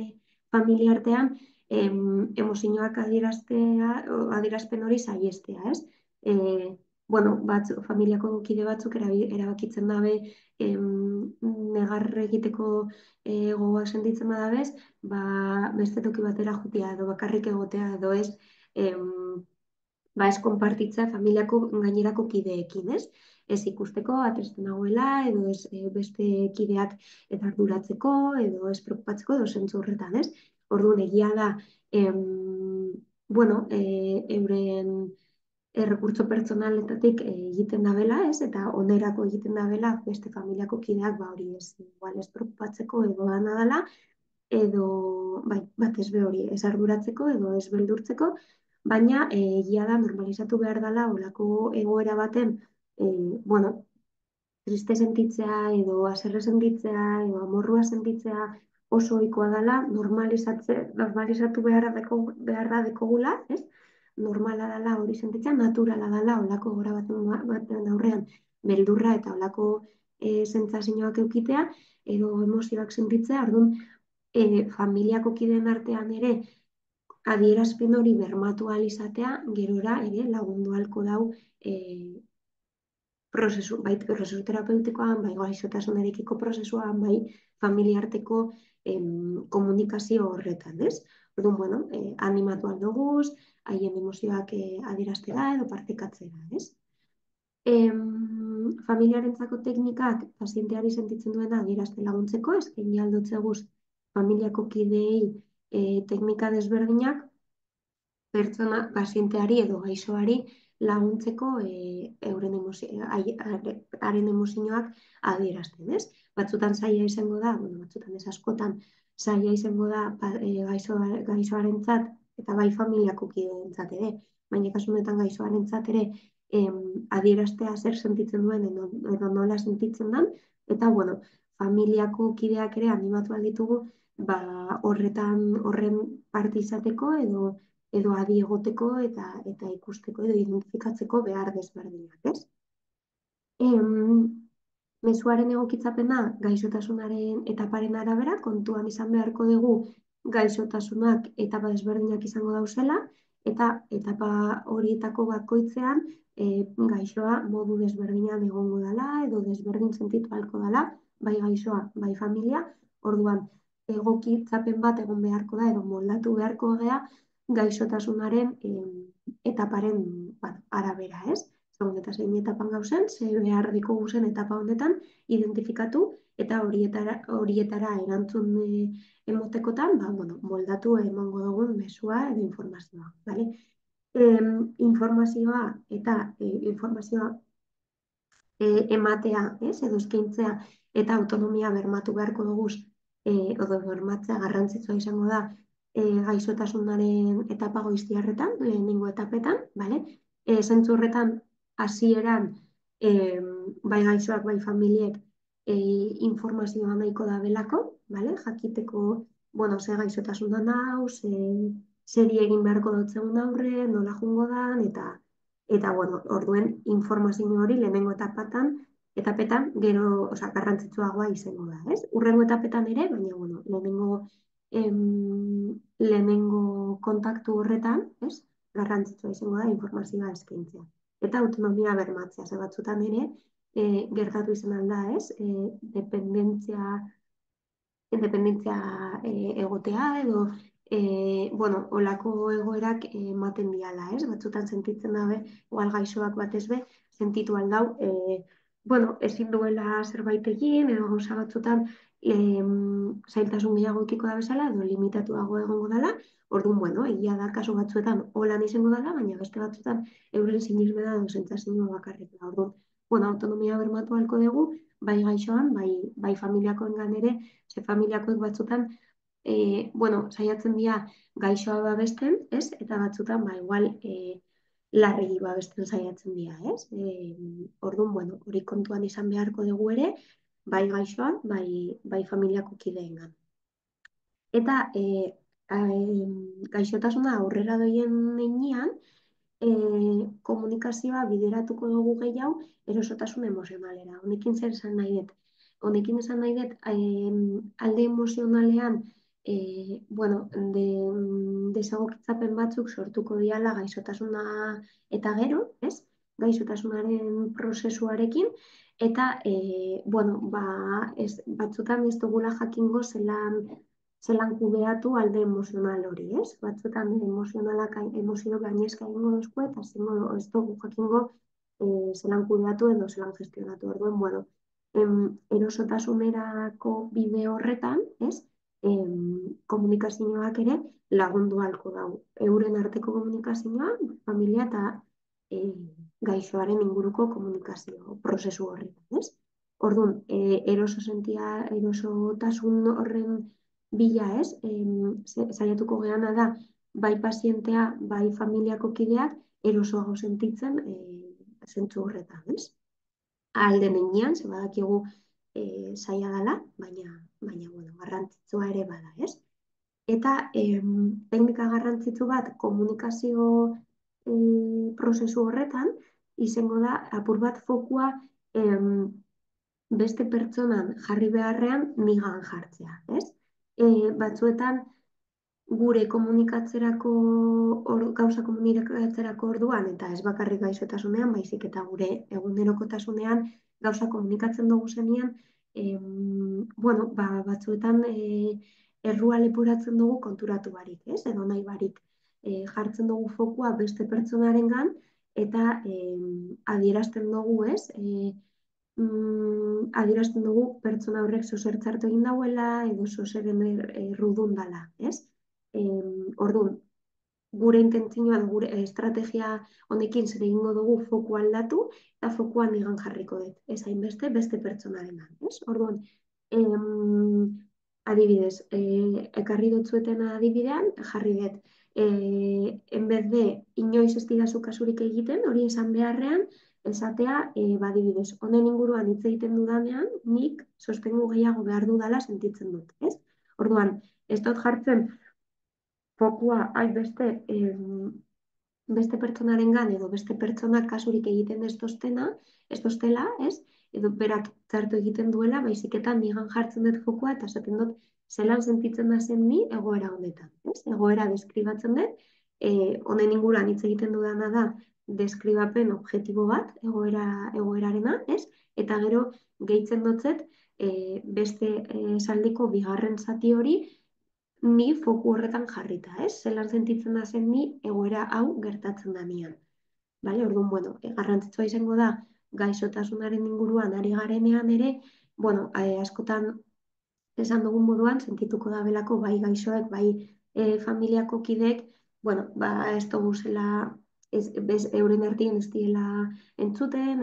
familiartean, emozioak adierazpen hori saihestea, ez? Bueno, familiako kide batzuk erabakitzen dabe negar egiteko gogoa sentitzen badabez, ba, beste toki batera jutia edo bakarrik egotea edo ez, ba ez konpartitzea familiako gainerako kideekin, ez? Ez ikusteko atresten nagoela, edo ez beste kideak eta arduratzeko, edo ez preocupatzeko, edo zentzu horretan, ez? Orduan egia da, bueno, euren errekurtso pertsonaletatik egiten dabela, ez? Eta onerako egiten dabela beste familiako kideak, ba hori ez, igual ez preocupatzeko edo dana dela, edo, bai, batez be hori, ez arduratzeko edo ez beldurtzeko, baina egia da normalizatu behar dela olako egoera baten, bueno, triste sentitzea edo haserre sentitzea edo amorrua sentitzea oso ohikoa dela, normalizatu beharra dekogula, ez? Normala dela hori sentitzea, naturala dela olako gora baten aurrean beldurra eta olako sentsazioak eukitea edo emozioak sentitzea, orduan familiako kideen artean ere adierazpen hori bermatu ahal izatea, gerora ere lagundu ahalko dau prozesu terapeutikoan, bai gaixotasunarekiko prozesuan, bai familiarteko komunikazio horretan, ez? Orduan, bueno, animatu aldoguz, haien emozioak adieraztera edo partekatzera, ez? Familiarentzako teknikak pazienteari sentitzen duena adierazten laguntzeko, eskaini aldotzeguz familiako kideei teknika desberdinak pertsona pazienteari edo gaixoari laguntzeko haren emozioak adierazten, ez? Batzutan zaila izango da, bueno, batzutan ez askotan zaila izango da gaixoarentzat eta bai familiako kideentzat ere, baina kasu honetan gaixoarentzat ere adieraztea zer sentitzen duen edo nola sentitzen den, eta bueno, familiako kideak ere animatu alditugu, ba, horren parte izateko edo adi egoteko eta ikusteko edo identifikatzeko behar desberdinak, ez? Mezuaren egokitzapena gaixotasunaren etaparen arabera kontuan izan beharko dugu gaixotasunak etapa desberdinak izango dauzela, eta etapa horietako bakoitzean gaixoa modu desberdinan egongo dela, edo desberdin sentitu ahalko dela, bai gaixoa, bai familia, orduan egokitzapen bat egon beharko da, edo moldatu beharko gea gaixotasunaren etaparen arabera, ez? Segun eta zein etapan gauzen, ze behar dikogu zen etapa honetan, identifikatu eta horietara erantzun emotekotan, moldatu emango dugun mesua edo informazioa. Bale? Informazioa eta informazioa ematea, ez, edo eskaintzea eta autonomia bermatu beharko dugu, edo bermatzea garrantzitsua izango da gaixotasunaren etapa goiztiarretan, lehenengo etapetan, bale? Zentzu horretan, hasieran bai gaixoak, bai familiek informazioa nahiko da belako, bale? Jakiteko, bueno, ze gaixotasuna nau, zeri egin beharko dutzen aurre, nola jungo dan, eta bueno, orduen informazio hori lehenengo etapetan gero, garrantzitsuagoa izango da, ez? Hurrengo etapetan ere, baina bueno, lehenengo kontaktu horretan, ez? Garrantzitsua izango da informazioa eskaintzea. Eta autonomia bermatzea, ze batzutan ere, gertatu izan alda, ez? Independentzia egotea edo olako egoerak ematen diala, ez? Batzutan sentitzen dabe, igual gaixoak batez be, sentitu aldau, ezin duela zerbait egin, edo gauza batzutan zailtasun gehiago ikiko da bezala, edo limitatuago egongo dela, orduan, egia da kasu batzuetan holan izango dela, baina beste batzuetan euren sinismena edo sentsazioa bakarrik da. Orduan, autonomia bermatu ahalko dugu, bai gaixoan, bai familiakoengan ere, ze familiakoek batzutan, saiatzen dira gaixoa babesten, ez? Eta batzutan, igual, larregi babesten saiatzen dira, ez? Orduan, hori kontuan izan beharko dugu ere, bai gaixoan, bai familiako kideengan. Eta gaixotasuna aurrera doien heinean, komunikazioa bideratuko dugu gehiago erosotasun emozionalera. Honekin zer esan nahi dut? Honekin esan nahi dut, alde emozionalean, desagokitzapen batzuk sortuko diala gaixotasuna eta gero, ez? Gaixotasunaren prozesuarekin, eta, batzutan ez dugula jakingo zelan kudeatu alde emozional hori, ez? Batzutan emozio gainezka egingo duzko, eta ez dugu jakingo zelan kudeatu edo zelan gestionatu. Orduan, erosotasunerako bide horretan, ez? Komunikazioak ere lagundu ahalko dago. Euren arteko komunikazioa, familia eta gaixoaren inguruko komunikazio prozesu horretan, ez? Orduan, erosotasun horren bila, ez? Saiatuko geana da, bai pazientea, bai familiako kideak erosoago sentitzen zentzu horretan, ez? Alde neinean, ze badakigu zaila dela, baina garrantzitsua ere bada, ez? Eta teknika garrantzitsu bat komunikazio prozesu horretan izango da apur bat fokua beste pertsonan jarri beharrean nigan jartzea, ez? Batzuetan gure gauza komunikatzerako orduan, eta ez bakarrik gaixotasunean, baizik eta gure egunerokotasunean gauza komunikatzen dugu zenean, batzuetan errua leporatzen dugu konturatu barik, ez? Edo nahi barik jartzen dugu fokua beste pertsonarengan, eta adierazten dugu, ez? Adierazten dugu pertsona horrek zozer txartu egin dauela, edo zozeren errudun dala, ez? Orduan, gure intentzioa, gure estrategia honekin zer egingo dugu foku aldatu, eta fokuan nigan jarriko dut. Ez hainbeste, beste pertsonarengan, ez? Orduan, adibidez, ekarri dutzueten adibidean, jarri dut, enbez de inoiz ez didazu kasurik egiten, hori esan beharrean, esatea, adibidez, honen inguruan hitz egiten dudanean, nik sostengu gehiago behar dudala sentitzen dut, ez? Orduan, ez dut jartzen fokua beste pertsonarengan edo beste pertsonak kasurik egiten ez tostela, ez? Edo berak txartu egiten duela, baizik eta nigan jartzen dut fokua, eta esaten dut zelan sentitzen da zen ni egoera honetan, ez? Egoera deskribatzen dut, honen inguruan hitz egiten dudana da deskribapen objektibo bat egoerarena, ez? Eta gero gehitzen dutzet beste esaldiko bigarren zati hori ni foku horretan jarrita, ez? Zelan sentitzen da zen ni egoera hau gertatzen da nian. Bale, orduan, bueno, garrantzitsua izango da gaixotasunaren inguruan ari garenean ere, bueno, askotan esan dugun moduan, sentituko da belako bai gaixoek, bai familiako kidek, bueno, ba, ez dugu zela, euren artien ez diela entzuten,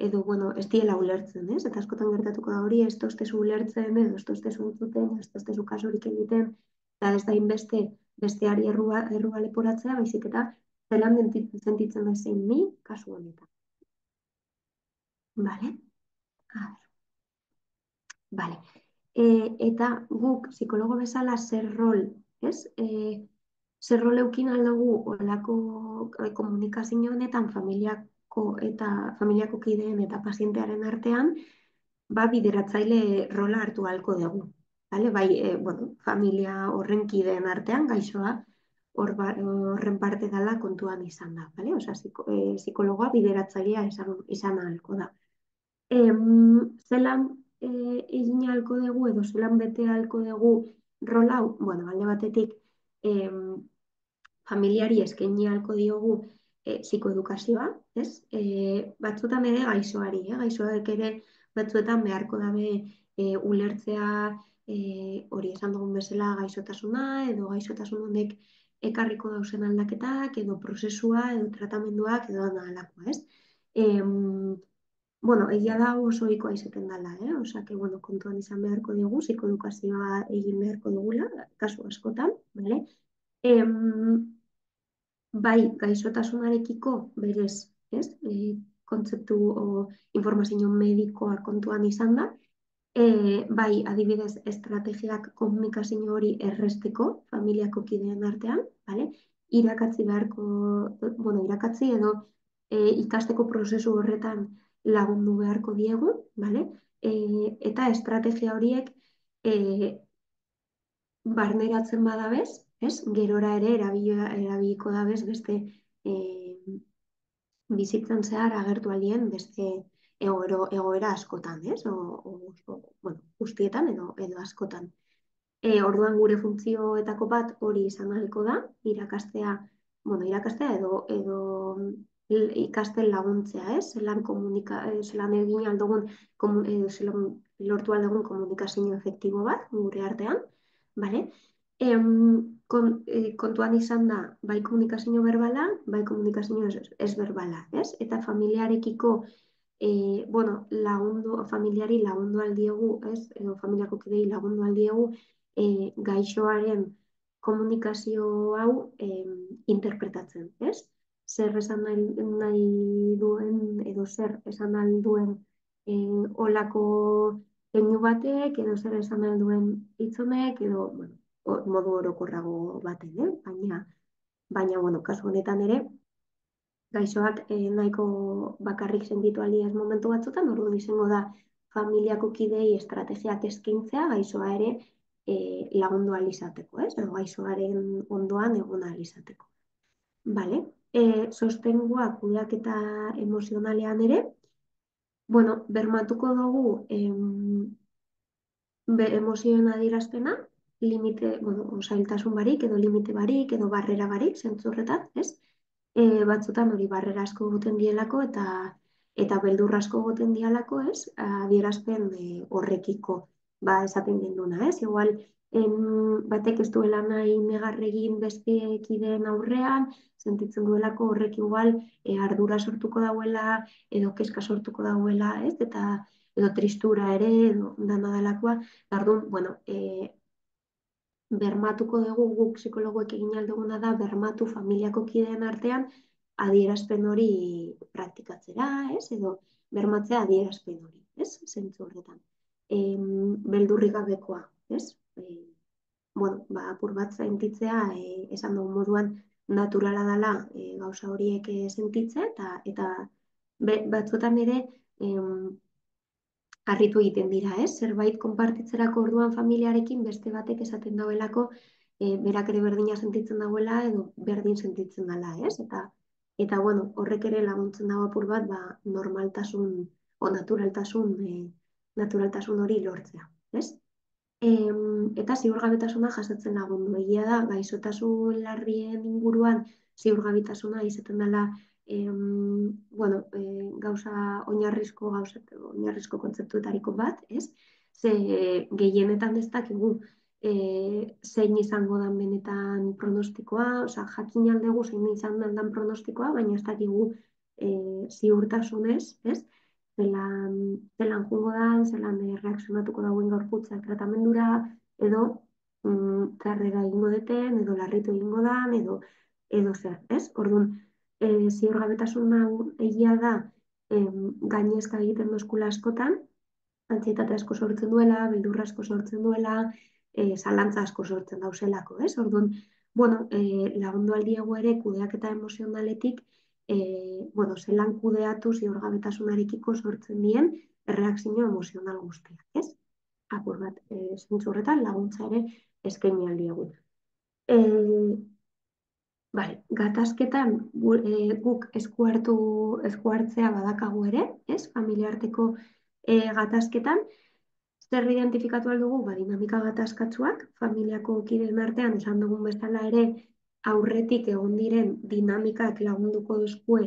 edo bueno, ez diela ulertzen, ez? Eta askotan gertatuko da hori, ez toztezu ulertzen, edo ez toztezu entzuten, ez toztezu kasurik egiten, eta ez da inbeste besteari errua leporatzea, baizik eta zelan sentitzen da zein ni kasu honetan. Vale? A ver. Vale. Eta guk psikologo bezala zer rol, ez? Zer rol eukin aldugu olako komunikazio honetan familiako kideen eta pazientearen artean, ba bideratzaile rola hartu ahalko dugu. Vale? Bai, bueno, familia horren kideen artean gaixoa horren parte dela kontuan izan da. Vale? Osea, psikologoa bideratzailea izan ahalko da. Zelan egin ahalko dugu edo zelan bete ahalko dugu rol hau, bueno, alde batetik familiari eskaini ahalko diogu psikoedukazioa, ez? Batzuetan ere gaixoari, gaixoak ere batzuetan beharko dabe ulertzea hori esan dugun bezala gaixotasuna edo gaixotasun honek ekarriko dauzen aldaketak edo prozesua edo tratamenduak edo halakoa, ez? Bueno, egia da oso ohikoa izaten dela, Osea, que, bueno, kontuan izan beharko dugu, psikoedukazioa egin beharko dugula, kasu askotan, bale? Bai, gaixotasunarekiko berez, ez? Kontzeptu o informazio medikoa kontuan izan da, bai, adibidez, estrategiak komunikazio hori erresteko familiako kideen artean, bale? Irakatzi edo ikasteko prozesu horretan lagundu beharko diegu, bale? Eta estrategia horiek barneratzen badabez, ez? Gerora ere erabiliko dabez beste bizitzan zehar agertu alien beste egoera askotan, ez? Bueno, guztietan edo askotan. Orduan gure funtzioetako bat hori izan ahalko da, irakastea edo ikasten laguntzea, ez? Zelan egin aldugun, zelan lortu aldugun komunikazio efektibo bat gure artean, bale? Kontuan izan da, bai komunikazio berbala, bai komunikazio ez berbala, ez? Eta familiarekiko bueno, familiari lagundu aldiegu, ez? Edo familiako kidei lagundu aldiegu gaixoaren komunikazio hau interpretatzen, ez? Zer esan nahi duen edo zer esan nahi duen olako keinu batek edo zer esan nahi duen hitz honek edo bueno, modu orokorrago baten, baina bueno, kasu honetan ere gaixoak nahiko bakarrik sentitu ez momentu batzutan, orduan izango da familiako kidei estrategiak eskaintzea gaixoa ere lagundu ahal izateko, ez? Edo gaixoaren ondoan egon ahal izateko. Vale? Sostengua kudeaketa emozionalean ere, bueno, bermatuko dugu emozioen adierazpena, zailtasun barik, edo limite barik, edo barrera barik, zentzu horretan, ez? Batzutan hori barrera asko goten dielako eta beldurra asko goten dialako, ez? Adierazpen horrekiko, esaten genduna, ez? Igual, batek ez duela nahi negar egin beste kideen aurrean, sentitzen duelako horrek igual ardura sortuko dauela, edo kezka sortuko dauela, ez? Edo tristura ere, edo dana delakoa. Orduan, bueno, bermatuko dugu guk psikologoek egin alduguna da bermatu familiako kideen artean adierazpen hori praktikatzera, ez? Edo bermatzea adierazpen hori, ez? Zentzu horretan. Beldurrik gabekoa, ez? Bueno, apur bat zaintitzea, esan dugu moduan naturala dela gauza horiek sentitzea eta batzuetan ere harritu egiten dira, ez? Zerbait konpartitzerako orduan familiarekin beste batek esaten dauelako berak ere berdina sentitzen dauela edo berdin sentitzen dela, ez? Bueno, horrek ere laguntzen dago apur bat, ba, normaltasun o naturaltasun hori lortzea, ez? Eta ziurgabetasuna jasotzen lagundu. Egia da, gaixotasun larrien inguruan ziurgabetasuna izaten dela bueno, oinarrizko kontzeptuetariko bat, ez? Ze gehienetan ez dakigu zein izango dan benetan pronostikoa, osea, jakin aldegu zein izan dan pronostikoa, baina ez dakigu ziurtasunez, ez? Zelan jungo dan, zelan reakzionatuko dauen gorputza tratamendura, edo txarrera egingo deten, edo larritu egingo dan, edo zer, ez? Orduan, ziurgabetasun hau egia da gainezka egiten dozkula askotan, antsietate asko sortzen duela, beldurra asko sortzen duela, zalantza asko sortzen dauzelako, ez? Orduan, bueno, lagundu aldiago ere kudeaketa emozionaletik, bueno, zelan kudeatu ziurgabetasunarekiko sortzen dien erreakzio emozional guztiak, ez? Apur bat, zentzu horretan laguntza ere eskaini aldiago. Bai, gatazketan guk esku hartzea badakagu ere, ez? Familiarteko gatazketan, zer identifikatu aldugu, ba, dinamika gatazkatsuak, familiako kideen artean, esan dugun bezala ere, aurretik egon diren dinamikak lagunduko duzkue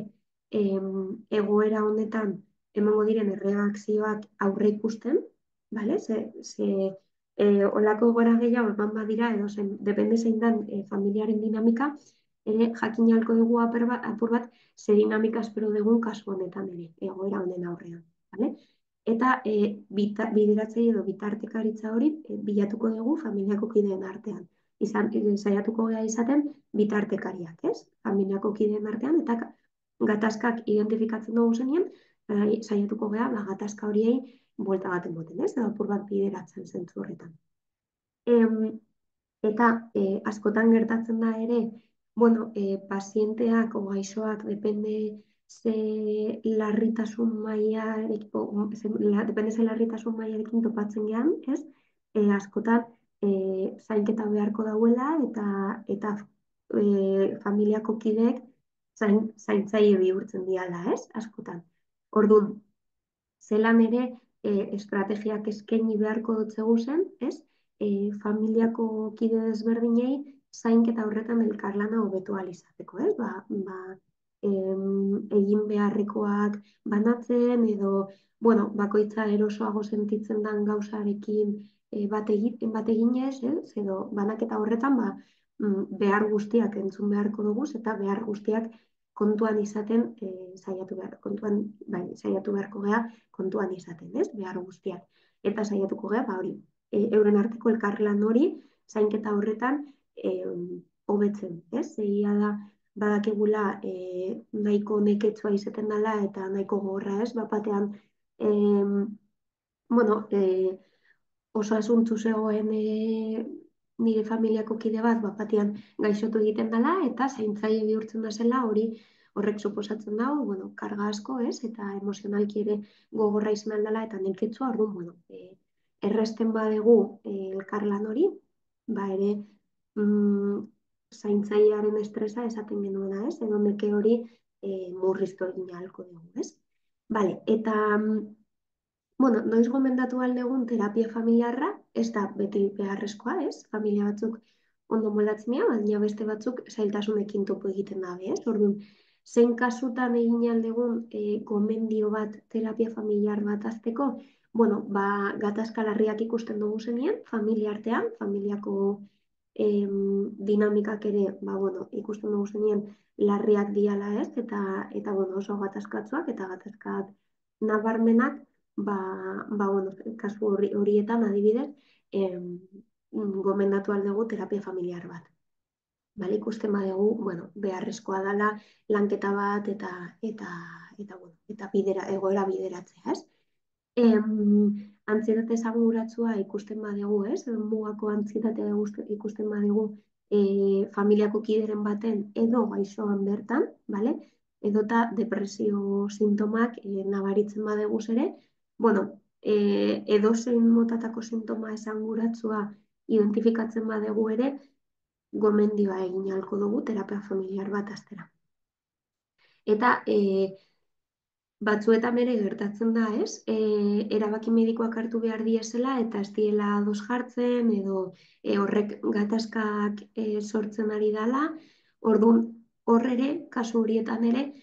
egoera honetan emango diren erreakzioak aurre ikusten, bale? Olako gora gehiago eman badira, edo depende zein dan familiaren dinamika, ere jakin ahalko dugu apur bat ze dinamika espero dugun kasu honetan ere, egoera honen aurrean, bale? Eta bideratzei edo bitartekaritza hori bilatuko dugu familiako kideen artean. Saiatuko gara izaten bitartekariak, ez? Familiako kideen artean, eta gatazkak identifikatzen dugu zenien, saiatuko gara ba, gatazka horiei buelta bat emoten, ez? Edo apur bat bideratzen zentzu horretan. Eta askotan gertatzen da ere, bueno, pazienteak o gaixoak depende ze larritasun depende ze larritasun mailarekin topatzen gehan, ez? Askotan zainketa beharko dauela eta familiako kideek zaintzaile bihurtzen diala, ez? Askotan. Orduan, zelan ere estrategiak eskaini beharko dutzegu zen, ez? Familiako kide desberdinei zainketa horretan elkarlana hobetu ahal izateko, ez? Egin beharrekoak banatzen edo, bueno, bakoitza erosoago sentitzen den gauzarekin bat eginez, ez? Edo banaketa horretan behar guztiak entzun beharko dugu eta behar guztiak kontuan izaten saiatu beharko gea kontuan izaten, ez? Behar guztiak. Eta saiatuko gea, ba hori, euren arteko elkarlan hori zainketa horretan hobetzen, ez? Egia da badakigula nahiko neketsua izaten dela eta nahiko gogorra, ez? Batean bueno, osasuntsu zegoen nire familiako kide bat batean gaixotu egiten dela eta zaintzaile bihurtzen da zela horrek suposatzen dago, bueno, karga asko, ez? Eta emozionalki ere gogorra izan aldala eta neketsua, orduan, bueno, erresten badegu elkarlan hori, ba ere zaintzailearen estresa esaten genuena, ez? Edo neke hori murriztu egin ahalko dugu, ez? Bale, eta bueno, noiz gomendatu aldegun terapia familiarra, ez da beti beharrezkoa, ez? Familia batzuk ondo moldatzen dira, baina beste batzuk zailtasunekin topo egiten dabe, ez? Orduan, zein kasutan egin aldegun gomendio bat terapia familiar bat azteko, bueno, ba, gatazka larriak ikusten dugu zenien, familia artean, familiako dinamikak ere, ba, bueno, ikusten dugu zenien larriak diala, ez? Eta bueno, oso gatazkatzuak eta gatazkat nabarmenak, bueno, kasu horietan adibidez, gomendatu aldugu terapia familiar bat. Bale, ikusten badugu, bueno, beharrezkoa dela lanketa bat eta egoera bideratzea, ez? Antsietate esanguratsua ikusten badugu, ez? Mugako antsietatea ikusten badugu familiako kideren baten edo gaixoan bertan, bale? Edota depresio sintomak nabaritzen badugu ere, bueno, edozein motatako sintoma esanguratsua identifikatzen badegu ere, gomendioa egin ahalko dugu terapia familiar bat hastera. Eta batzuetan ere gertatzen da, ez? Erabaki medikoak hartu behar diesela eta ez diela ados jartzen edo horrek gatazkak sortzen ari dela. Orduan, hor ere, kasu horietan ere,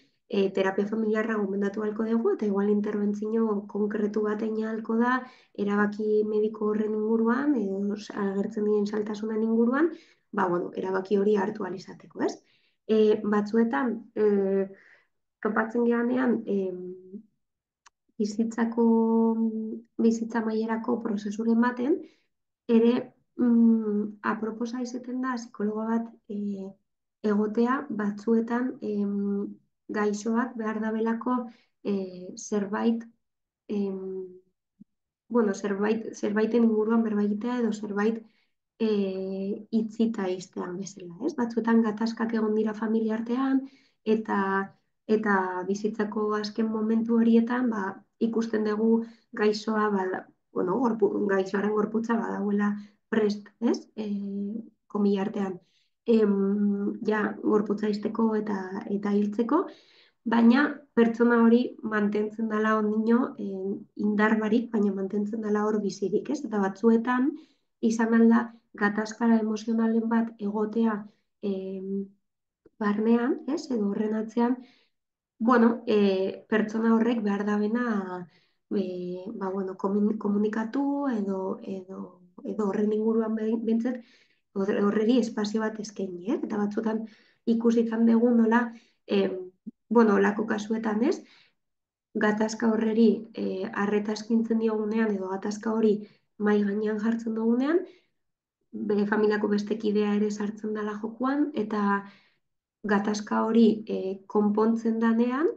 terapia familiarra gomendatu ahalko dugu eta igual interbentzio konkretu bat egin ahalko da erabaki mediko horren inguruan edo agertzen diren zailtasunen inguruan, bueno, erabaki hori hartu ahal izateko, ez? Batzuetan, topatzen geanean, bizitza mailerako prozesuren baten, ere aproposa izaten da psikologo bat egotea batzuetan gaixoak behar dabelako zerbait zerbaiten inguruan berbaitea edo zerbait itzita iztean bezala, ez? Batzuetan gatazkak egon dira familia artean eta bizitzako azken momentu horietan ikusten dugu gaixoa gaixoaren gorputza badagoela prest, ez? Komila artean. Ja, gorputza izteko eta hiltzeko, baina pertsona hori mantentzen dela ondino indar barik, baina mantentzen dela hor bizirik, ez? Eta batzuetan izan alda gatazkara emozionalen bat egotea barnean, ez? Edo horren atzean, pertsona horrek behar dabena komunikatu edo horren inguruan bintzat, horreri espazio bat eskaini, ez? Eta batzuetan ikusi izan dugu nola, olako kasuetan, ez? Gatazka horreri arreta eskintzen diogunean edo gatazka hori mahai gainean jartzen dugunean, familiako beste kidea ere sartzen dela jokuan, eta gatazka hori konpontzen danean,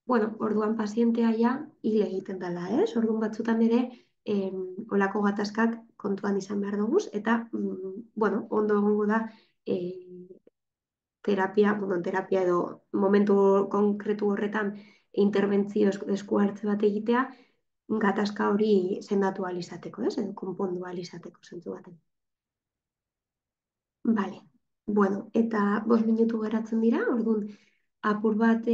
orduan pazientea ja hil egiten dela, ez? Orduan batzutan ere olako gatazkak kontuan izan behar dugu, eta ondo egongo da terapia edo momentu konkretu horretan interbentzio esku hartze bat egitea, gatazka hori sendatu ahal izateko, ez? Edo konpondu ahal izateko zentzu baten. Bale, eta 5 minutu geratzen dira, orduan apur bat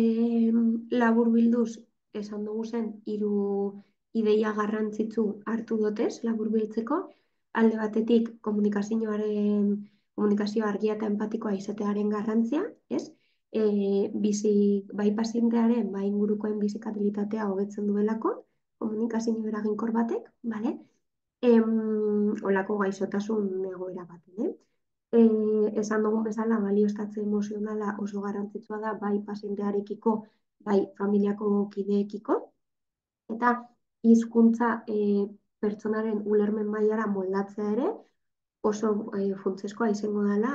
labur bilduz esan dugu zen 3 ideia garrantzitsu hartu dotez labur biltzeko, alde batetik komunikazio argia eta empatikoa izatearen garrantzia, ez? Bai pazientearen, bai ingurukoen bizikalitatea hobetzen duelako, komunikazio eraginkor batek, bale? Olako gaixotasun egoera baten, esan dugun bezala, balioztatze emozionala oso garrantzitsua da, bai pazientearekiko, bai familiako kideekiko, eta hizkuntza pertsonaren ulermen mailara moldatzea ere oso funtsezkoa izango dela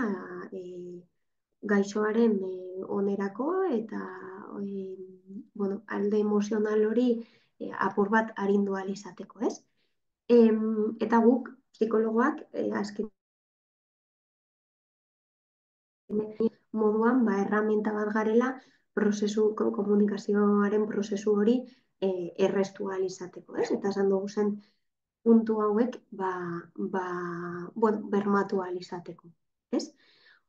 gaixoaren onerako eta alde emozional hori apur bat arindu ahal izateko, ez? Eta guk, psikologoak, azken moduan, erraminta bat garela komunikazioaren prozesu hori errestu ahal izateko, ez? Eta esan dugu zen puntu hauek bermatu ahal izateko, ez?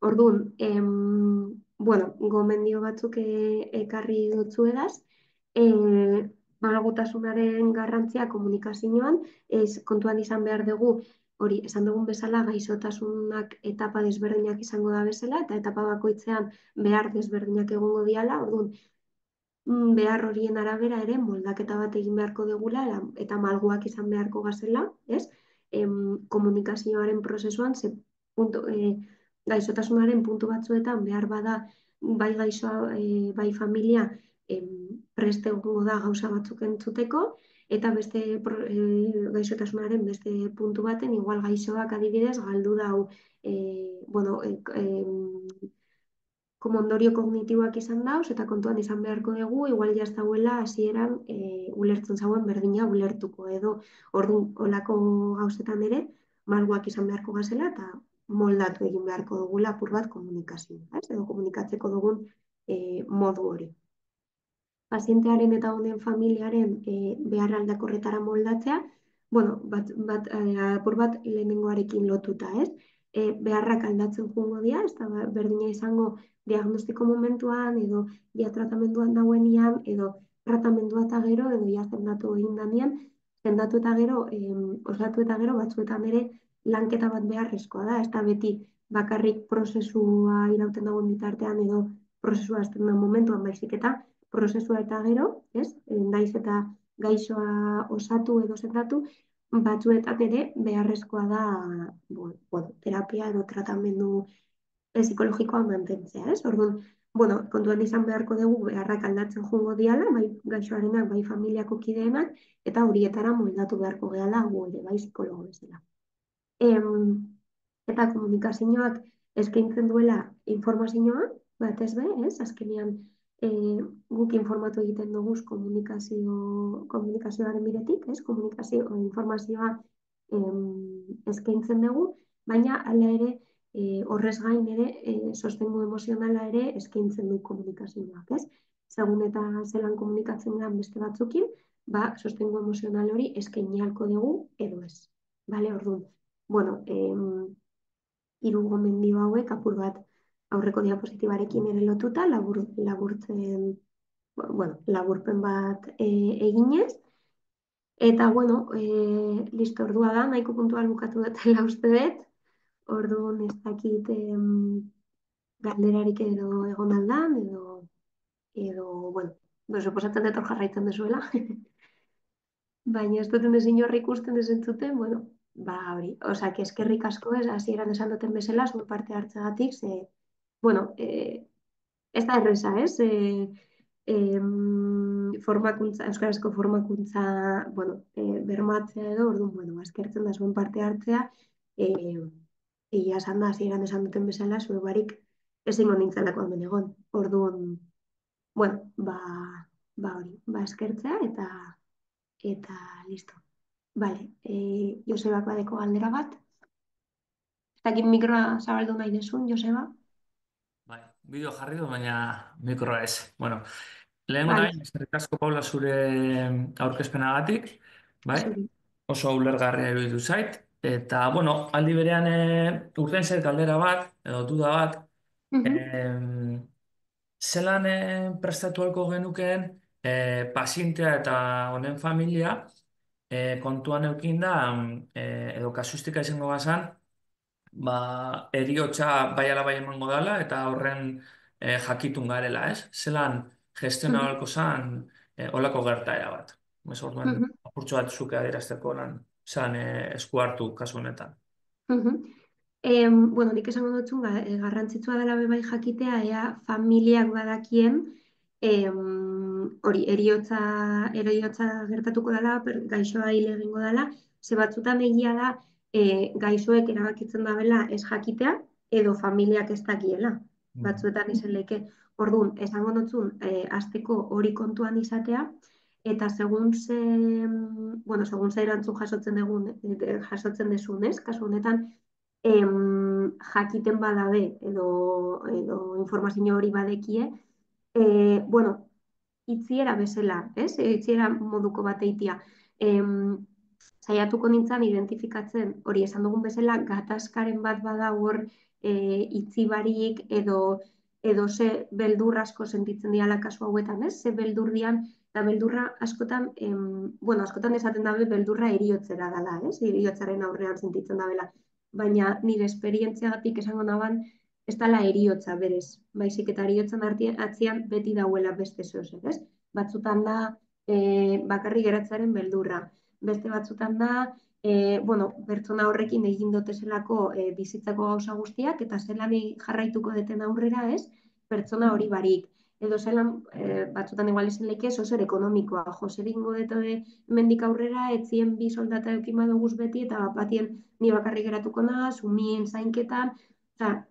Orduan, gomendio batzuk ekarri dutzu edaz, malgutasunaren garrantzia komunikazioan, kontuan izan behar dugu, hori, esan dugun bezala, gaixotasunak etapa desberdinak izango da bezala, eta etapa bakoitzean behar desberdinak egongo diala, orduan, behar horien arabera ere, moldaketa bat egin beharko dugula, eta malguak izan beharko gazela, ez? Komunikazioaren prozesuan, gaixotasunaren puntu batzuetan behar bada, bai gaixoa, bai familia, preste egongo da gauza batzuk entzuteko, eta beste gaixotasunaren beste puntu baten, igual gaixoak adibidez, galdu dau, ondorio kognitiboak izan dauz, eta kontuan izan beharko dugu, igual jaztauela hasieran ulertzen zauen berdina ulertuko, edo orduan olako gauzetan ere, malguak izan beharko gazela, eta moldatu egin beharko dugula apur bat komunikazioa, ez? Edo komunikatzeko dugun modu hori. pazientearen eta honen familiaren behar aldakorretara moldatzea, bueno, apur bat lehenengoarekin lotuta, ez? Beharrak aldatzen joango dira, ez da berdina izango diagnostiko momentuan, edo ja tratamenduan dagoenean, edo tratamendua eta gero, edo ja zendatu egin danean, zendatu eta gero, osatu eta gero, batzuetan ere lanketa bat beharrezkoa da, ez da beti bakarrik prozesua irauten dagoen bitartean, edo prozesua hasten den momentuan, baizik eta prozesua eta gero, ez? Naiz eta gaixoa osatu edo sendatu, batzuetan ere beharrezkoa da terapia edo tratamendu psikologikoa mantentzea, ez? Orduan, bueno, kontuan izan beharko dugu beharrak aldatzen joango diala, bai gaixoarenak, bai familiako kideenak, eta horietara moldatu beharko gehala gu ere, bai psikologo bezala. Eta komunikazioak eskaintzen duela informazioa, bat ez be, ez? Azkenean, guk informatu egiten dugu komunikazioaren bidetik, ez? Informazioa eskaintzen dugu, baina hala ere, horrez gain ere, sostengu emozionala ere eskaintzen du komunikazioak, ez? Segun eta zelan komunikatzen gehan beste batzukin, ba, sostengu emozional hori eskaini ahalko dugu edo ez. Bale, orduan. Bueno, hiru gomendio hauek apur bat aurreko diapositibarekin ere lotuta, laburpen bat eginez. Eta, bueno, listo, ordua da, nahiko puntual bukatu dutela uste dut. Orduan ez dakit galderarik edo egon aldan, bueno, suposatzen dut hor jarraitzen dezuela. Baina ez duten ezin horri ikusten dezentzuten, bueno, ba hori. Osa, eskerrik asko ez, hasieran esan duten bezala, zuen parte hartzagatik, bueno, ez da erreza, ez? Euskarazko formakuntza, bueno, bermatzea edo, orduan, bueno, eskertzen da zuen parte hartzea, egia esan da, hasieran esan duten bezala, zuen barik ezingo nintzelako hemen egon. Orduan, bueno, ba hori, ba eskertzea eta listo. Vale, Josebak badeko galdera bat. Ez dakit mikroa zabaldu nahi desun, Joseba? Bai, bideo jarri du, baina mikroa ez. Bueno, lehenengo da, Vale, eskerrik asko Paula zure aurkezpenagatik, bai? zuri. Oso ulergarria iruditu zait. Eta, bueno, aldi berean urten zait galdera bat, edo duda bat, Mhm, em, zelan prestatu ahalko genukeen pazientea eta honen familia kontuan eukin da, edo kasuistika izango bazan, ba, heriotza bai ala bai emango dela eta horren jakitun garela, ez? Zelan gestiona mhm, halko zan olako gertaera bat. Ez orduan, mhm, apurtxo bat zuke adierazteko lan zan esku hartu kasu honetan. mhm. Bueno, nik esango dutxun, garrantzitsua dela be bai jakitea, ea familiak badakien, hori, eriotza gertatuko dela, gaixoa hil egingo dela, ze batzutan egia da, gaixoek erabakitzen dabela ez jakitea, edo familiak ez dakiela. Mm. Batzuetan izan leke. Orduan, esango dutzun, hasteko hori kontuan izatea, eta segun ze erantzun jasotzen desun, ez? Kasu honetan, jakiten badabe edo informazio hori badekie, bueno, itziera bezala, ez? Itziera moduko bat eitia. Saiatuko nintzen identifikatzen, hori esan dugun bezala, gatazkaren bat bada hor itzi barik edo ze beldur asko sentitzen diala kasu hauetan, ez? Ze beldur dian, eta beldurra askotan, bueno, askotan esaten dabe beldurra eriotzera dela, ez? Eriotzaren aurrean sentitzen dabela. Baina nire esperientziagatik esango naban, ez dela eriotza berez, baizik eta eriotzan atzean beti dauela beste zeozer, ez? Batzutan da bakarrik geratzearen beldurra, beste batzutan da bueno, pertsona horrekin egin dotezelako bizitzako gauza guztiak, eta zelan jarraituko deten aurrera, ez? Pertsona hori barik. Edo zelan, batzutan igual izan leke, zozer ekonomikoa. Jo, zer ingo detoe mendik aurrera, etzien bi soldata eukin badoguz beti, eta batien ni bakarrik geratuko naz, umien zainketan, oza,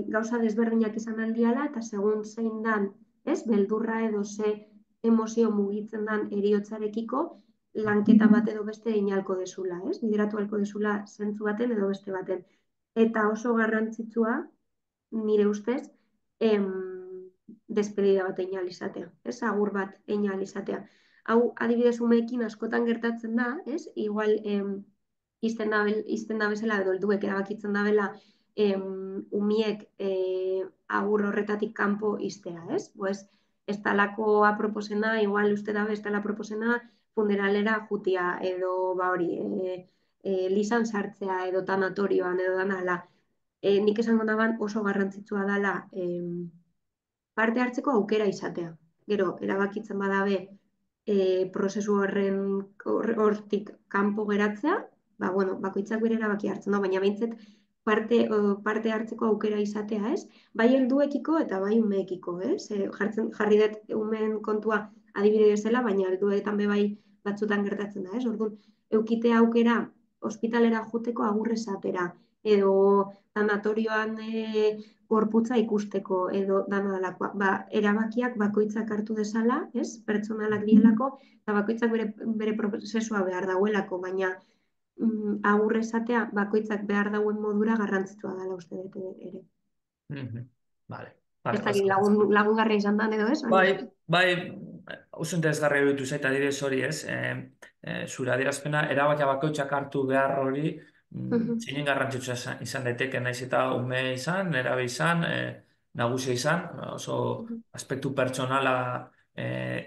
gauza desberdinak izan aldiala, eta segun zein dan, ez, beldurra edo ze emozio mugitzen dan eriotzarekiko, lanketa bat edo beste inalko desula, ez? Bideratu alko desula zentzu baten edo beste baten. Eta oso garrantzitsua, nire ustez, despedida bat egin ahal izatea, ez? Agur bat egin ahal izatea. Hau, adibidez, umeekin askotan gertatzen da, ez? Igual, izten da bezala, edo helduek erabakitzen da bela, umiek agur horretatik kanpo iztea, ez? Pues, ez talako aproposena, igual uste da ez dela aproposena funeralera jutia, edo ba hori, lisan sartzea, edo tanatorioan, edo danala. Nik esango naban oso garrantzitsua dela parte hartzeko aukera izatea. Gero, erabakitzen badabe prozesu hortik kanpo geratzea, ba, bueno, bakoitzak bere erabaki hartzen da, baina behintzat parte hartzeko aukera izatea, ez? Bai helduekiko eta bai umeekiko, ez? Jarri dut umeen kontua adibide bezala, baina helduetan be bai batzutan gertatzen da, ez? Orduan, eukite aukera ospitalera joteko agur esatera, edo sanatorioan gorputza ikusteko edo dana delakoa. Ba, erabakiak bakoitzak hartu dezala, ez? Pertsonalak dielako, eta bakoitzak bere prozesua behar dauelako, baina agur esatea bakoitzak behar dauen modura garrantzitsua dela uste dut ere. Mhm. Vale, Ez vale, dakit oso oso. lagungarria izan da edo ez, baina. Bai, oso interesgarri iruditu zait adibidez hori, ez? Zure adierazpena erabakia bakoitzak hartu behar hori, zinen garrantzitsua izan daiteke, naiz eta ume izan, nerabe izan, nagusia izan, oso aspektu pertsonala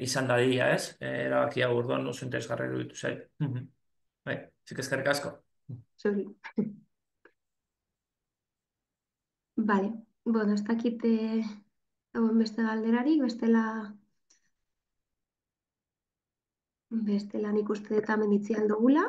izan dadila, ez? Erabakia orduan oso interesgarri iruditu zait. Bai, zik eskerrik asko. Zuri. Vale, bueno, ez dakit hauen beste galderarik, bestela nik uste dut hemen itzi aldogula.